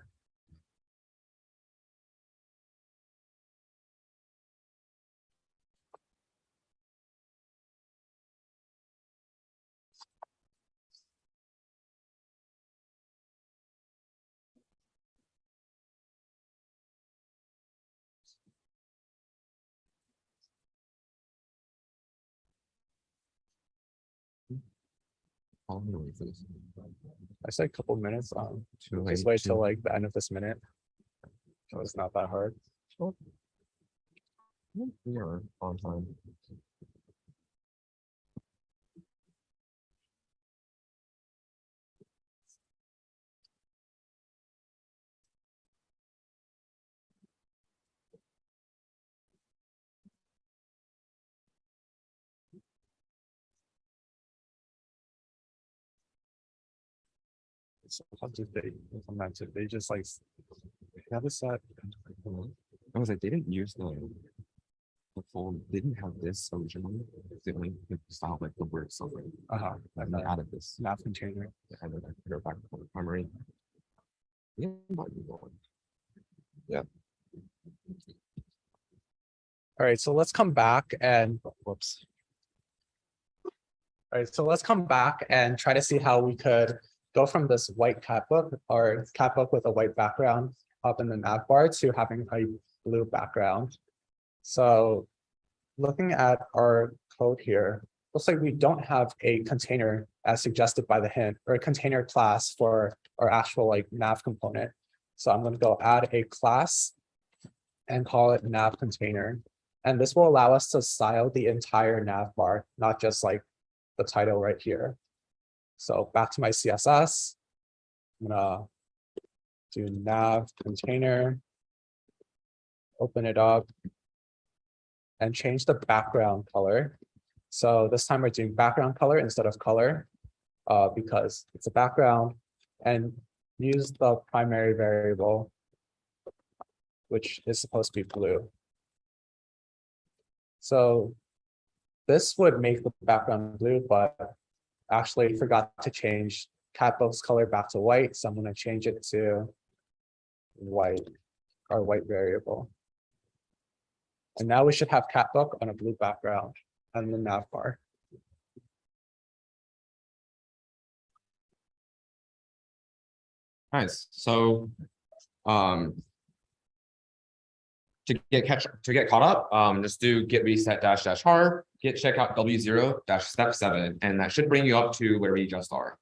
I said a couple minutes. Just wait till like the end of this minute. So it's not that hard. We are on time. So how did they implement it? They just like have a set. I was like, they didn't use the full. They didn't have this originally. They only styled like the word something. And they added this nav container. and then I put it back to the primary. Yeah. Yeah. All right, so let's come back and whoops. All right, so let's come back and try to see how we could go from this white Catbook or Catbook with a white background up in the nav bar to having a blue background. So looking at our code here, looks like we don't have a container as suggested by the hint, or a container class for our actual like nav component. So I'm going to go add a class and call it nav container. And this will allow us to style the entire nav bar, not just like the title right here. So back to my CSS, I'm gonna do nav container, open it up, and change the background color. So this time we're doing background color instead of color, because it's a background, and use the primary variable, which is supposed to be blue. So this would make the background blue, but actually forgot to change catbook's color back to white. So I'm going to change it to white, our white variable. And now we should have catbook on a blue background and the nav bar. Nice. So to get caught up, just do git reset dash dash har, git checkout w0 dash step 7, and that should bring you up to where we just are.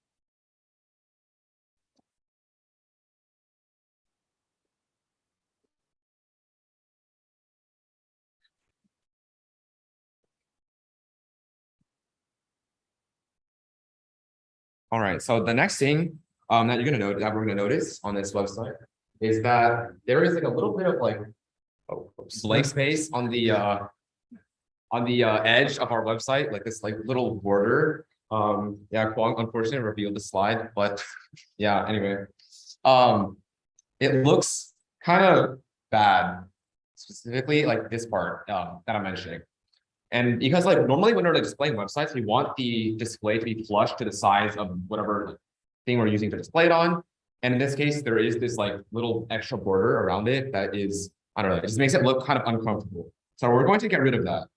All right, so the next thing that we're gonna notice on this website is that there is like a little bit of like blank space on the edge of our website, like this like little border. Yeah, Kwong unfortunately revealed the slide, but yeah, anyway. It looks kind of bad, specifically like this part that I'm mentioning. And because like normally when we're displaying websites, we want the display to be flush to the size of whatever thing we're using to display it on. And in this case, there is this like little extra border around it that is, I don't know, it just makes it look kind of uncomfortable. So we're going to get rid of that.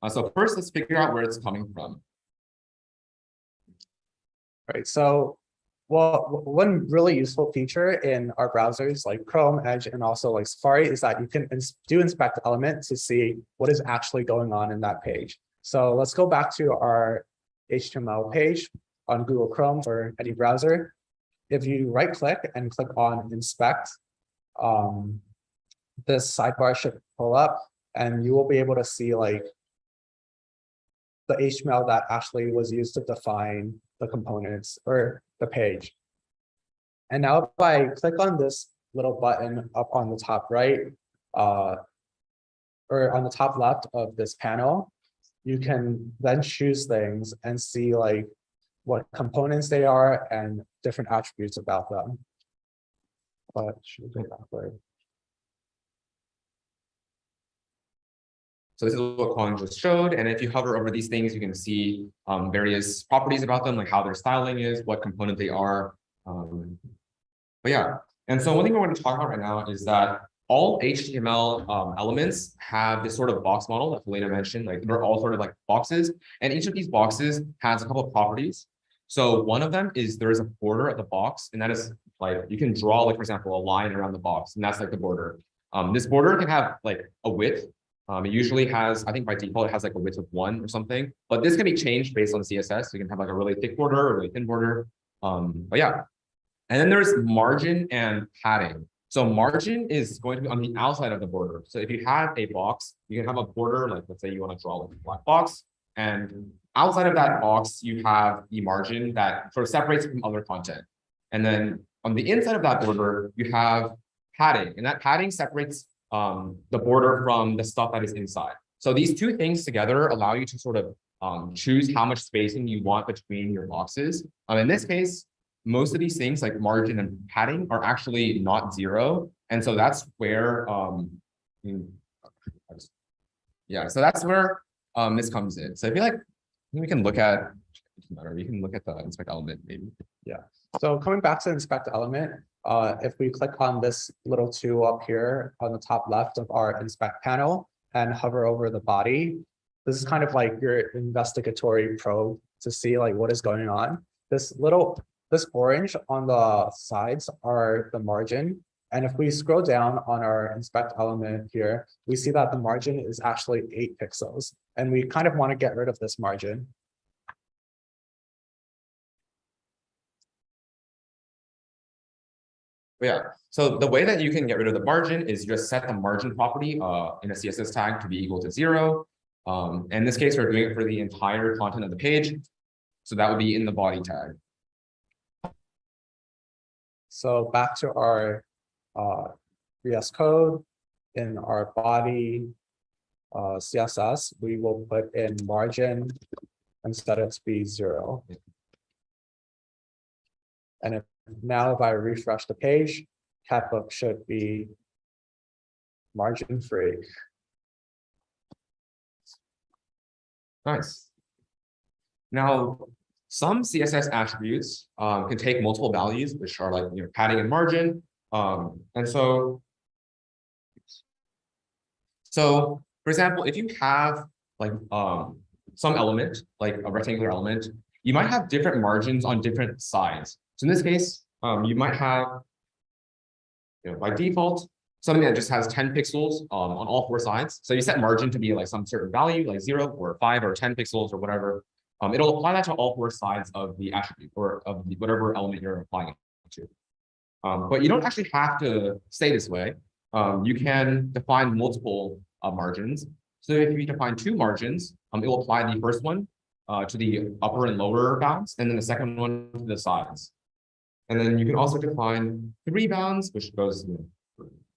So first, let's figure out where it's coming from. Right. So, well, one really useful feature in our browsers like Chrome, Edge, and also like Safari is that you can do inspect element to see what is actually going on in that page. So let's go back to our HTML page on Google Chrome or any browser. If you right click and click on inspect, this sidebar should pull up and you will be able to see like the HTML that actually was used to define the components or the page. And now if I click on this little button up on the top right, or on the top left of this panel, you can then choose things and see like what components they are and different attributes about them. But should we go backward? So this is what Kwong just showed. And if you hover over these things, you can see various properties about them, like how their styling is, what component they are. But yeah, and so one thing we're going to talk about right now is that all HTML elements have this sort of box model that Helena mentioned, like they're all sort of like boxes. And each of these boxes has a couple of properties. So one of them is there is a border at the box, and that is like you can draw, like, for example, a line around the box, and that's like the border. This border can have like a width. It usually has, I think by default, it has like a width of 1 or something, but this can be changed based on CSS. So you can have like a really thick border or a really thin border. But yeah. And then there's margin and padding. So margin is going to be on the outside of the border. So if you have a box, you can have a border, like let's say you want to draw like a black box, and outside of that box, you have the margin that sort of separates it from other content. And then on the inside of that border, you have padding, and that padding separates the border from the stuff that is inside. So these two things together allow you to sort of choose how much spacing you want between your boxes. In this case, most of these things like margin and padding are actually not 0. And so that's where, yeah, so that's where this comes in. So I feel like we can look at, we can look at the inspect element maybe. Yeah. So coming back to inspect element, if we click on this little 2 up here on the top left of our inspect panel and hover over the body, this is kind of like your investigatory probe to see like what is going on. This orange on the sides are the margin. And if we scroll down on our inspect element here, we see that the margin is actually 8 pixels. And we kind of want to get rid of this margin. Yeah, so the way that you can get rid of the margin is you just set the margin property in a CSS tag to be equal to 0. In this case, we're doing it for the entire content of the page. So that would be in the body tag. So back to our VS Code, in our body CSS, we will put in margin and set it to be 0. And if I refresh the page, catbook should be margin free. Nice. Now, some CSS attributes can take multiple values, which are like padding and margin. And so for example, if you have like some element, like a rectangular element, you might have different margins on different sides. So in this case, you might have, by default, something that just has 10 pixels on all four sides. So you set margin to be like some certain value, like 0 or 5 or 10 pixels or whatever. It'll apply that to all four sides of the attribute or of the whatever element you're applying it to. But you don't actually have to stay this way. You can define multiple margins. So if you define 2 margins, it will apply the first one to the upper and lower bounds, and then the second one to the sides. And then you can also define 3 bounds, which goes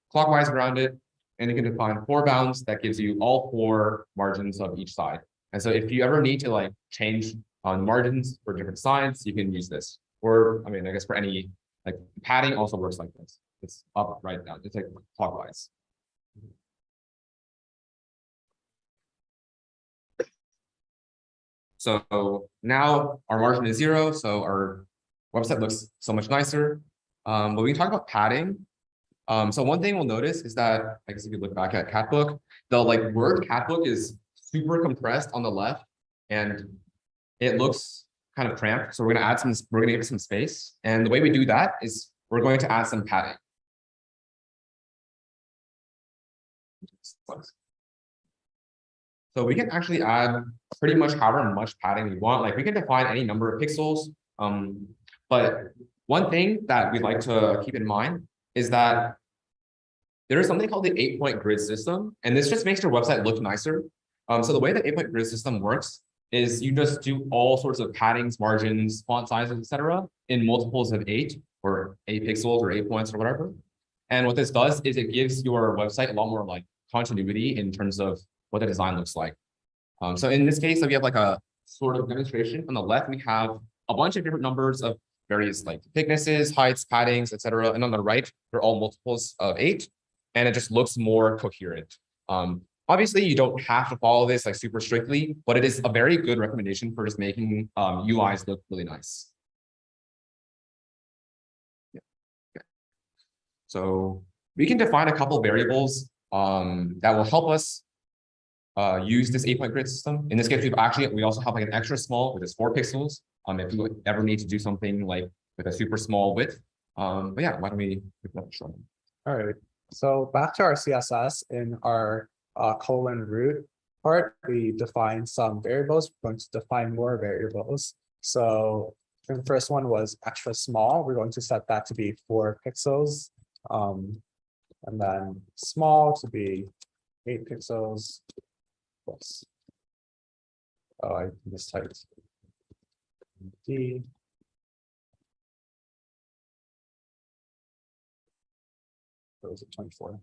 clockwise around it. And you can define 4 bounds that gives you all 4 margins of each side. And so if you ever need to like change on margins for different sides, you can use this. Or I mean, I guess for any like padding also works like this. It's up, right, down. It's like clockwise. So now our margin is 0, so our website looks so much nicer. But we can talk about padding. So one thing we'll notice is that, I guess if you look back at Catbook, the like word Catbook is super compressed on the left, and it looks kind of cramped. So we're gonna give it some space. And the way we do that is we're going to add some padding. So we can actually add pretty much however much padding we want. Like we can define any number of pixels. But one thing that we like to keep in mind is that there is something called the 8-point grid system, and this just makes your website look nicer. So the way the 8-point grid system works is you just do all sorts of paddings, margins, font sizes, etc., in multiples of 8 or 8 pixels or 8 points or whatever. And what this does is it gives your website a lot more like continuity in terms of what the design looks like. So in this case, if you have like a sort of demonstration, on the left, we have a bunch of different numbers of various like thicknesses, heights, paddings, etc. And on the right, they're all multiples of 8. And it just looks more coherent. Obviously, you don't have to follow this like super strictly, but it is a very good recommendation for just making UIs look really nice. Yeah. Okay. So we can define a couple of variables that will help us use this 8-point grid system. In this case, we also have like an extra small, which is 4 pixels. If you ever need to do something like with a super small width. But yeah, why don't we give that a try? All right. So back to our CSS in our colon root part, we define some variables. We're going to define more variables. So the first one was extra small. We're going to set that to be 4 pixels. And then small to be 8 pixels. Plus. Oh, I mistyped. D. Those are 24.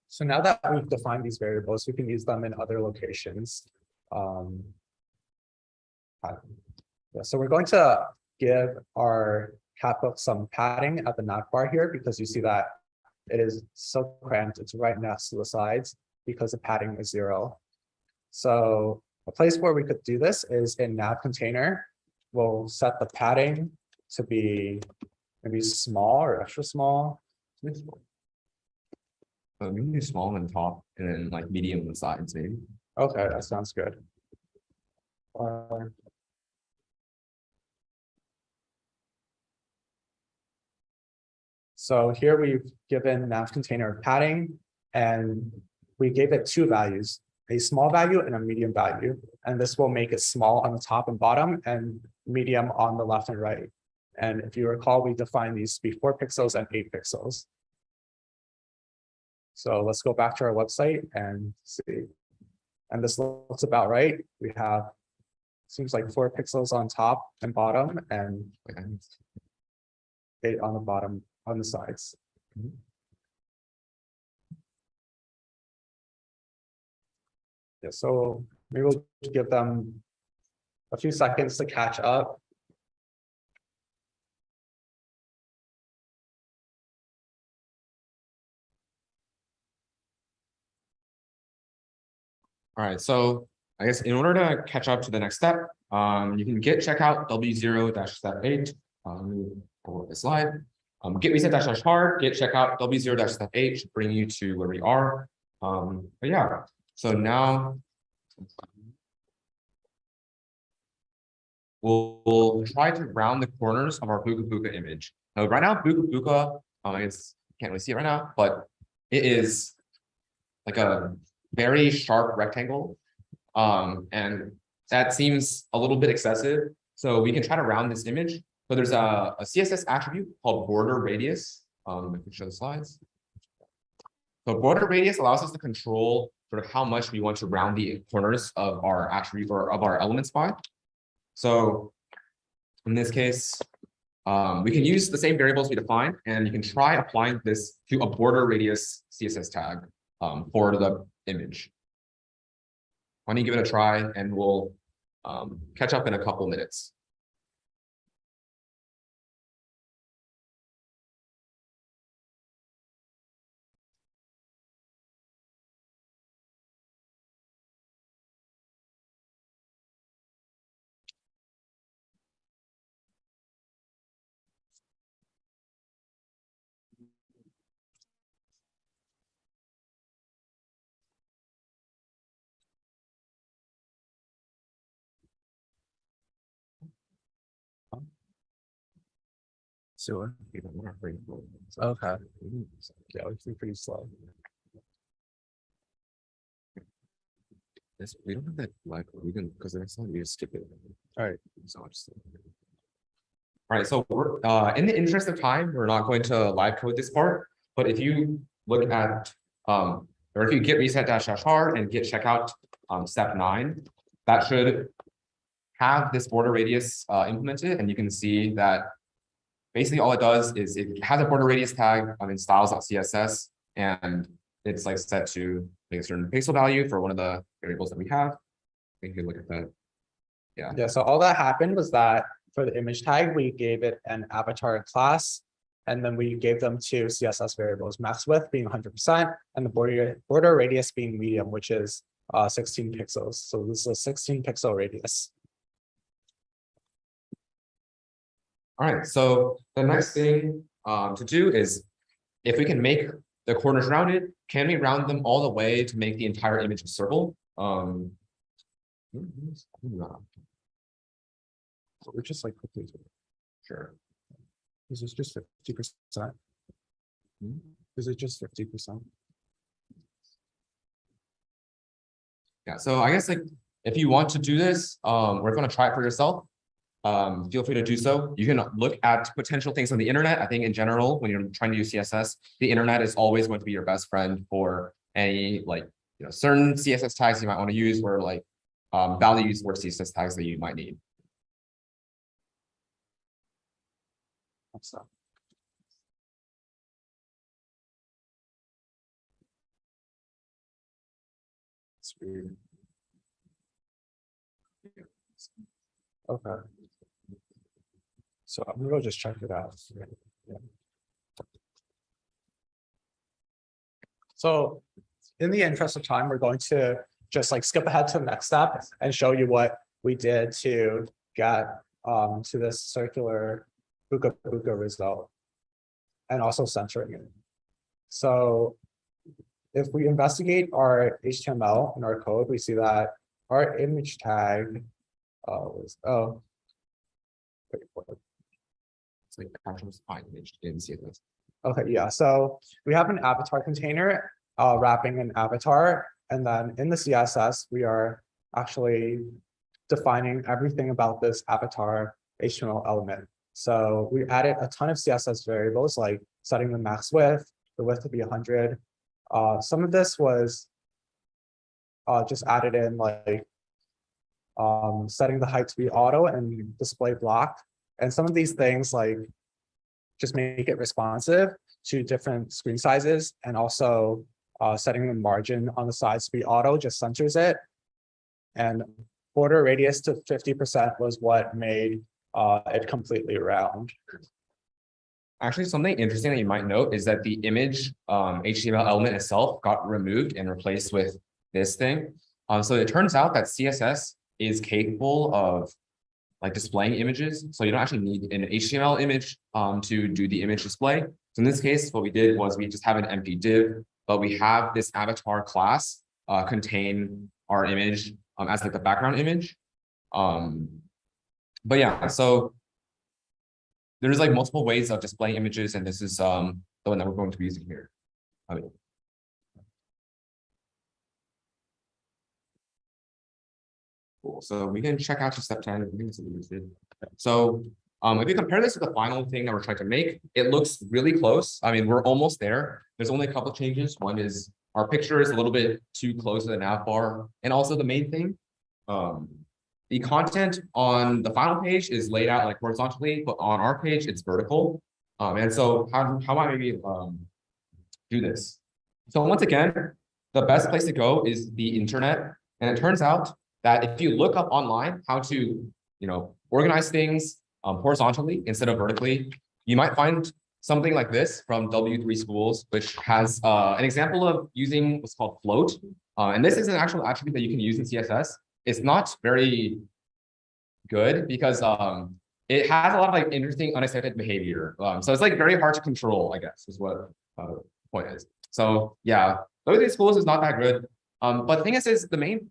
So now that we've defined these variables, we can use them in other locations. Yeah, so we're going to give our Catbook some padding at the navbar here, because you see that it is so cramped. It's right next to the sides because the padding is 0. So a place where we could do this is in nav container. We'll set the padding to be maybe small or extra small. We can do small on the top and then like medium on the sides, maybe. Okay, that sounds good. So here we've given nav container padding, and we gave it 2 values, a small value and a medium value. And this will make it small on the top and bottom and medium on the left and right. And if you recall, we defined these to be 4 pixels and 8 pixels. So let's go back to our website and see. And this looks about right. We have, seems like 4 pixels on top and bottom and 8 on the bottom on the sides. Yeah, so maybe we'll give them a few seconds to catch up. All right, so I guess in order to catch up to the next step, you can git checkout w0-step 8. Pull up the slide. Git reset dash hard, git checkout w0-step 8 should bring you to where we are. But yeah, so now we'll try to round the corners of our Buka Buka image. Now, right now, Buka Buka, I guess can't really see it right now, but it is like a very sharp rectangle. And that seems a little bit excessive. So we can try to round this image. So there's a CSS attribute called border radius. I can show the slides. So border radius allows us to control sort of how much we want to round the corners of our attribute or of our elements by. So in this case, we can use the same variables we defined, and you can try applying this to a border radius CSS tag for the image. Why don't you give it a try, and we'll catch up in a couple minutes. Sure. Okay. Yeah, it's pretty slow. This, we don't have that live code. We can, because the next time we just skip it. All right. So just. All right, so we're in the interest of time, we're not going to live code this part. But if you look at or if you git reset dash hard and git checkout step 9, that should have this border radius implemented, and you can see that basically all it does is it has a border radius tag in styles.css, and it's like set to like a certain pixel value for one of the variables that we have. You can look at that. Yeah, so all that happened was that for the image tag, we gave it an avatar class, and then we gave them two CSS variables, max width being 100%, and the border radius being medium, which is 16 pixels. So this is a 16 pixel radius. All right, so the next thing to do is, if we can make the corners rounded, can we round them all the way to make the entire image a circle? We're just like quickly. Sure. Is this just 50%? Is it just 50%? Yeah, so I guess like if you want to do this, or if you want to try it for yourself, feel free to do so. You can look at potential things on the internet. I think in general, when you're trying to use CSS, the internet is always going to be your best friend for any like certain CSS tags you might want to use, or like values or CSS tags that you might need. So. It's weird. Okay. So I'm gonna go just check it out. Yeah. So in the interest of time, we're going to just like skip ahead to the next step and show you what we did to get to this circular Buka Buka result, and also centering it. So if we investigate our HTML in our code, we see that our image tag was It's like actual image in CSS. Okay, yeah. So we have an avatar container wrapping an avatar, and then in the CSS we are actually defining everything about this avatar HTML element. So we added a ton of CSS variables, like setting the max width, the width to be 100. Some of this was just added in, like setting the height to be auto and display block. And some of these things like just make it responsive to different screen sizes, and also setting the margin on the sides to be auto just centers it. And border radius to 50% was what made it completely round. Actually, something interesting that you might note is that the image HTML element itself got removed and replaced with this thing. So it turns out that CSS is capable of like displaying images. So you don't actually need an HTML image to do the image display. So in this case, what we did was we just have an empty div, but we have this avatar class contain our image as like the background image. But yeah, so there's like multiple ways of displaying images, and this is the one that we're going to be using here. Cool. So we can check out to step 10. I think it's listed. So if you compare this to the final thing that we're trying to make, it looks really close. I mean, we're almost there. There's only a couple of changes. One is our picture is a little bit too close to the nav bar. And also the main thing, the content on the final page is laid out like horizontally, but on our page, it's vertical. And so how might we do this? So once again, the best place to go is the internet. And it turns out that if you look up online how to, organize things horizontally instead of vertically, you might find something like this from W3 Schools, which has an example of using what's called float. And this is an actual attribute that you can use in CSS. It's not very good because it has a lot of like interesting unexpected behavior. So it's like very hard to control, I guess, is what the point is. So yeah, W3 Schools is not that good. But the thing is the main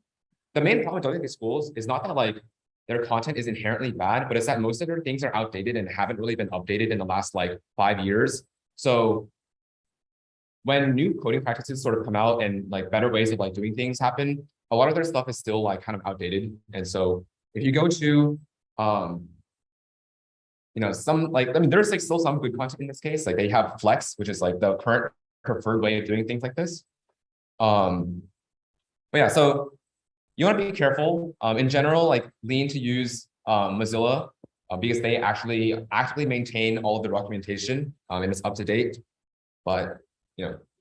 problem with W3 Schools is not that like their content is inherently bad, but it's that most of their things are outdated and haven't really been updated in the last like 5 years. So when new coding practices sort of come out and like better ways of like doing things happen, a lot of their stuff is still like kind of outdated. And so if you go to some like, I mean, there's like still some good content in this case. Like they have Flex, which is like the current preferred way of doing things like this. But yeah, so you want to be careful. In general, like lean to use Mozilla because they actually maintain all of the documentation and it's up to date. But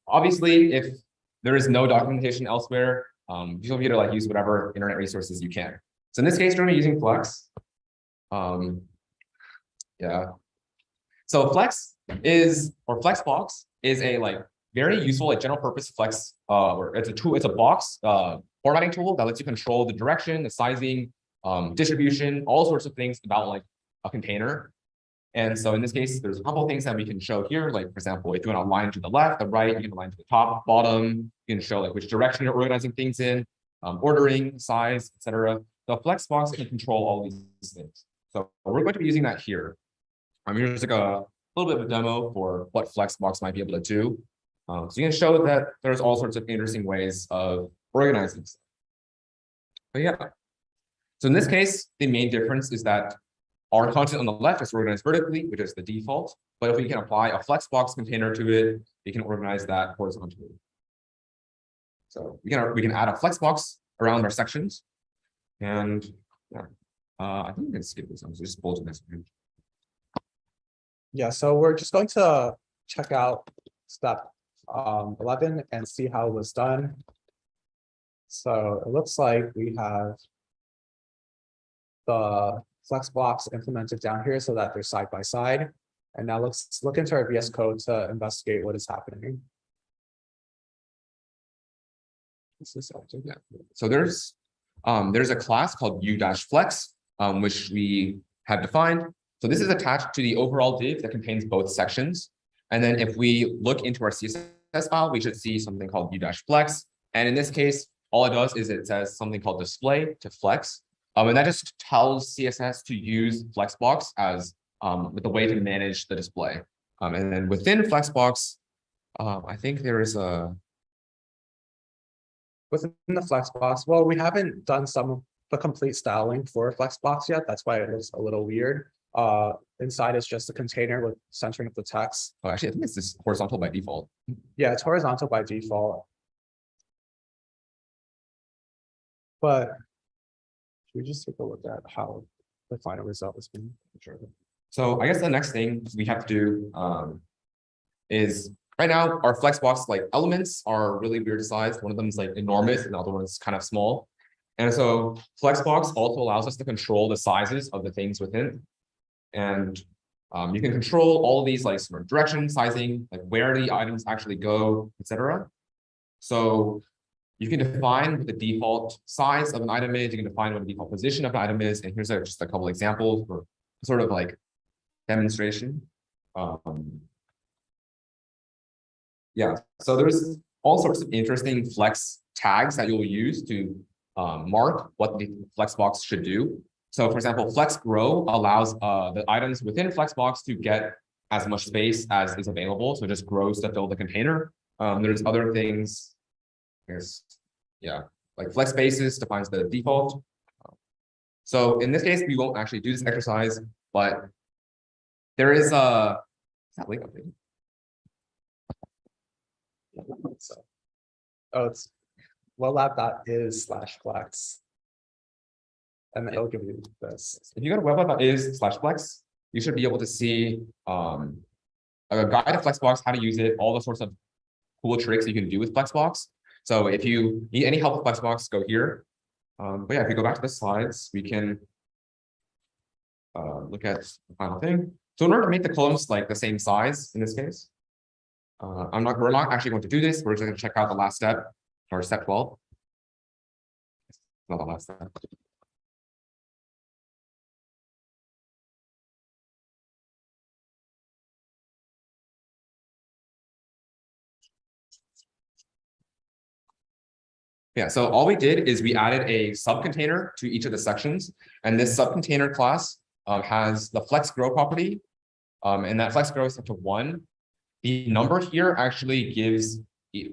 obviously, if there is no documentation elsewhere, feel free to like use whatever internet resources you can. So in this case, we're going to be using Flex. Yeah. So flexbox is a like very useful like general purpose flex or it's a tool, it's a box formatting tool that lets you control the direction, the sizing, distribution, all sorts of things about like a container. And so in this case, there's a couple of things that we can show here. Like for example, if you want to align to the left, the right, you can align to the top, bottom, you can show like which direction you're organizing things in, ordering, size, etc. The flexbox can control all these things. So we're going to be using that here. Here's like a little bit of a demo for what flexbox might be able to do. So you can show that there's all sorts of interesting ways of organizing stuff. But yeah, so in this case, the main difference is that our content on the left is organized vertically, which is the default. But if we can apply a flexbox container to it, we can organize that horizontally. So we can add a flexbox around our sections. And yeah, I think we can skip this one. So just bullet this one. Yeah, so we're just going to check out step 11 and see how it was done. So it looks like we have the flexbox implemented down here so that they're side by side. And now let's look into our VS Code to investigate what is happening. Yeah. So there's a class called u-flex, which we have defined. So this is attached to the overall div that contains both sections. And then if we look into our CSS file, we should see something called u-flex. And in this case, all it does is it says something called display to flex. And that just tells CSS to use flexbox as with the way to manage the display. And then within flexbox, I think there is a within the flexbox. Well, we haven't done some of the complete styling for flexbox yet. That's why it looks a little weird. Inside is just a container with centering of the text. Oh, actually, I think it's just horizontal by default. Yeah, it's horizontal by default. But should we just take a look at how the final result has been? Sure. So I guess the next thing we have to do is right now our flexbox like elements are really weird sized. One of them is like enormous and the other one is kind of small. And so flexbox also allows us to control the sizes of the things within. And you can control all of these like sort of direction, sizing, like where the items actually go, etc. So you can define what the default size of an item is. You can define what the default position of an item is. And here's just a couple examples for sort of like demonstration. Yeah, so there's all sorts of interesting flex tags that you'll use to mark what the flexbox should do. So for example, flex grow allows the items within flexbox to get as much space as is available. So it just grows to fill the container. There's other things. Yeah, like flex spaces defines the default. So in this case, we won't actually do this exercise, but there is a link up there. So, oh, it's weblab.is/flex. And then it'll give you this. If you go to weblab.is/flex, you should be able to see a guide to Flexbox, how to use it, all the sorts of cool tricks you can do with Flexbox. So if you need any help with Flexbox, go here. But yeah, if we go back to the slides, we can look at the final thing. So in order to make the columns like the same size in this case, we're not actually going to do this. We're just going to check out the last step, or step 12. Not the last step. Yeah, so all we did is we added a subcontainer to each of the sections, and this subcontainer class has the flex grow property, and that flex grow is set to 1. The number here actually gives the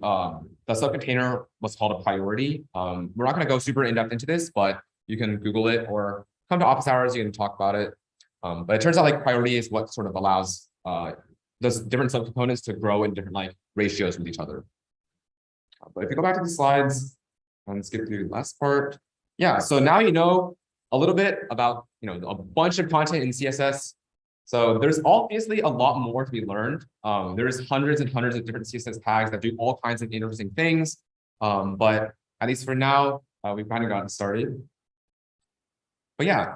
subcontainer what's called a priority. We're not going to go super in depth into this, but you can Google it or come to office hours. You can talk about it. But it turns out like priority is what sort of allows those different subcomponents to grow in different like ratios with each other. But if you go back to the slides and skip through the last part, yeah. So now you know a little bit about a bunch of content in CSS. So there's obviously a lot more to be learned. There's hundreds and hundreds of different CSS tags that do all kinds of interesting things. But at least for now, we've kind of gotten started. But yeah,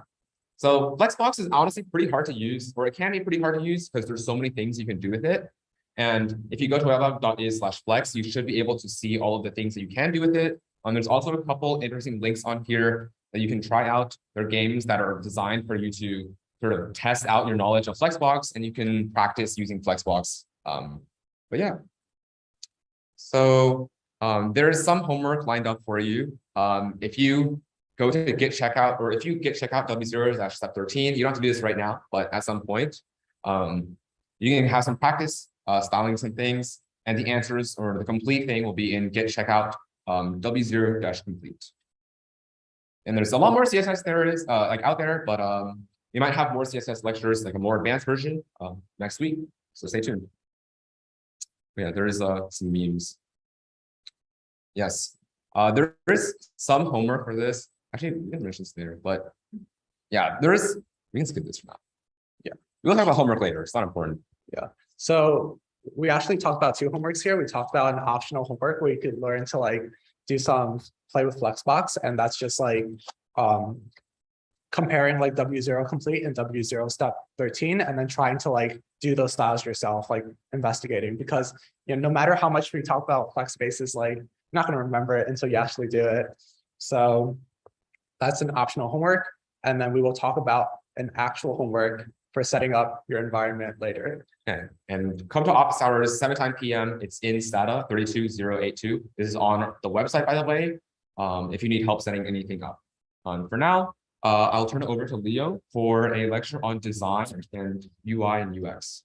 so Flexbox is honestly pretty hard to use, or it can be pretty hard to use because there's so many things you can do with it. And if you go to weblab.is/flex, you should be able to see all of the things that you can do with it. There's also a couple interesting links on here that you can try out. They're games that are designed for you to sort of test out your knowledge of Flexbox, and you can practice using Flexbox. But yeah, so there is some homework lined up for you. If you go to git checkout, or if you git checkout w0/step 13, you don't have to do this right now, but at some point, you can have some practice styling some things, and the answers or the complete thing will be in git checkout w0-complete. And there's a lot more CSS there is like out there, but we might have more CSS lectures, like a more advanced version next week. So stay tuned. Yeah, there is some memes. Yes, there is some homework for this. Actually, we didn't mention this there, but yeah, there is. We can skip this for now. Yeah, we'll talk about homework later. It's not important. Yeah. So we actually talked about 2 homeworks here. We talked about an optional homework where you could learn to like do some play with Flexbox, and that's just like comparing like W0 complete and W0 step 13, and then trying to like do those styles yourself, like investigating, because no matter how much we talk about flex spaces, like you're not going to remember it until you actually do it. So that's an optional homework, and then we will talk about an actual homework for setting up your environment later. Okay, and come to office hours 7 p.m. It's in Stata 32082. This is on the website, by the way. If you need help setting anything up. For now, I'll turn it over to Leo for a lecture on design and UI and UX.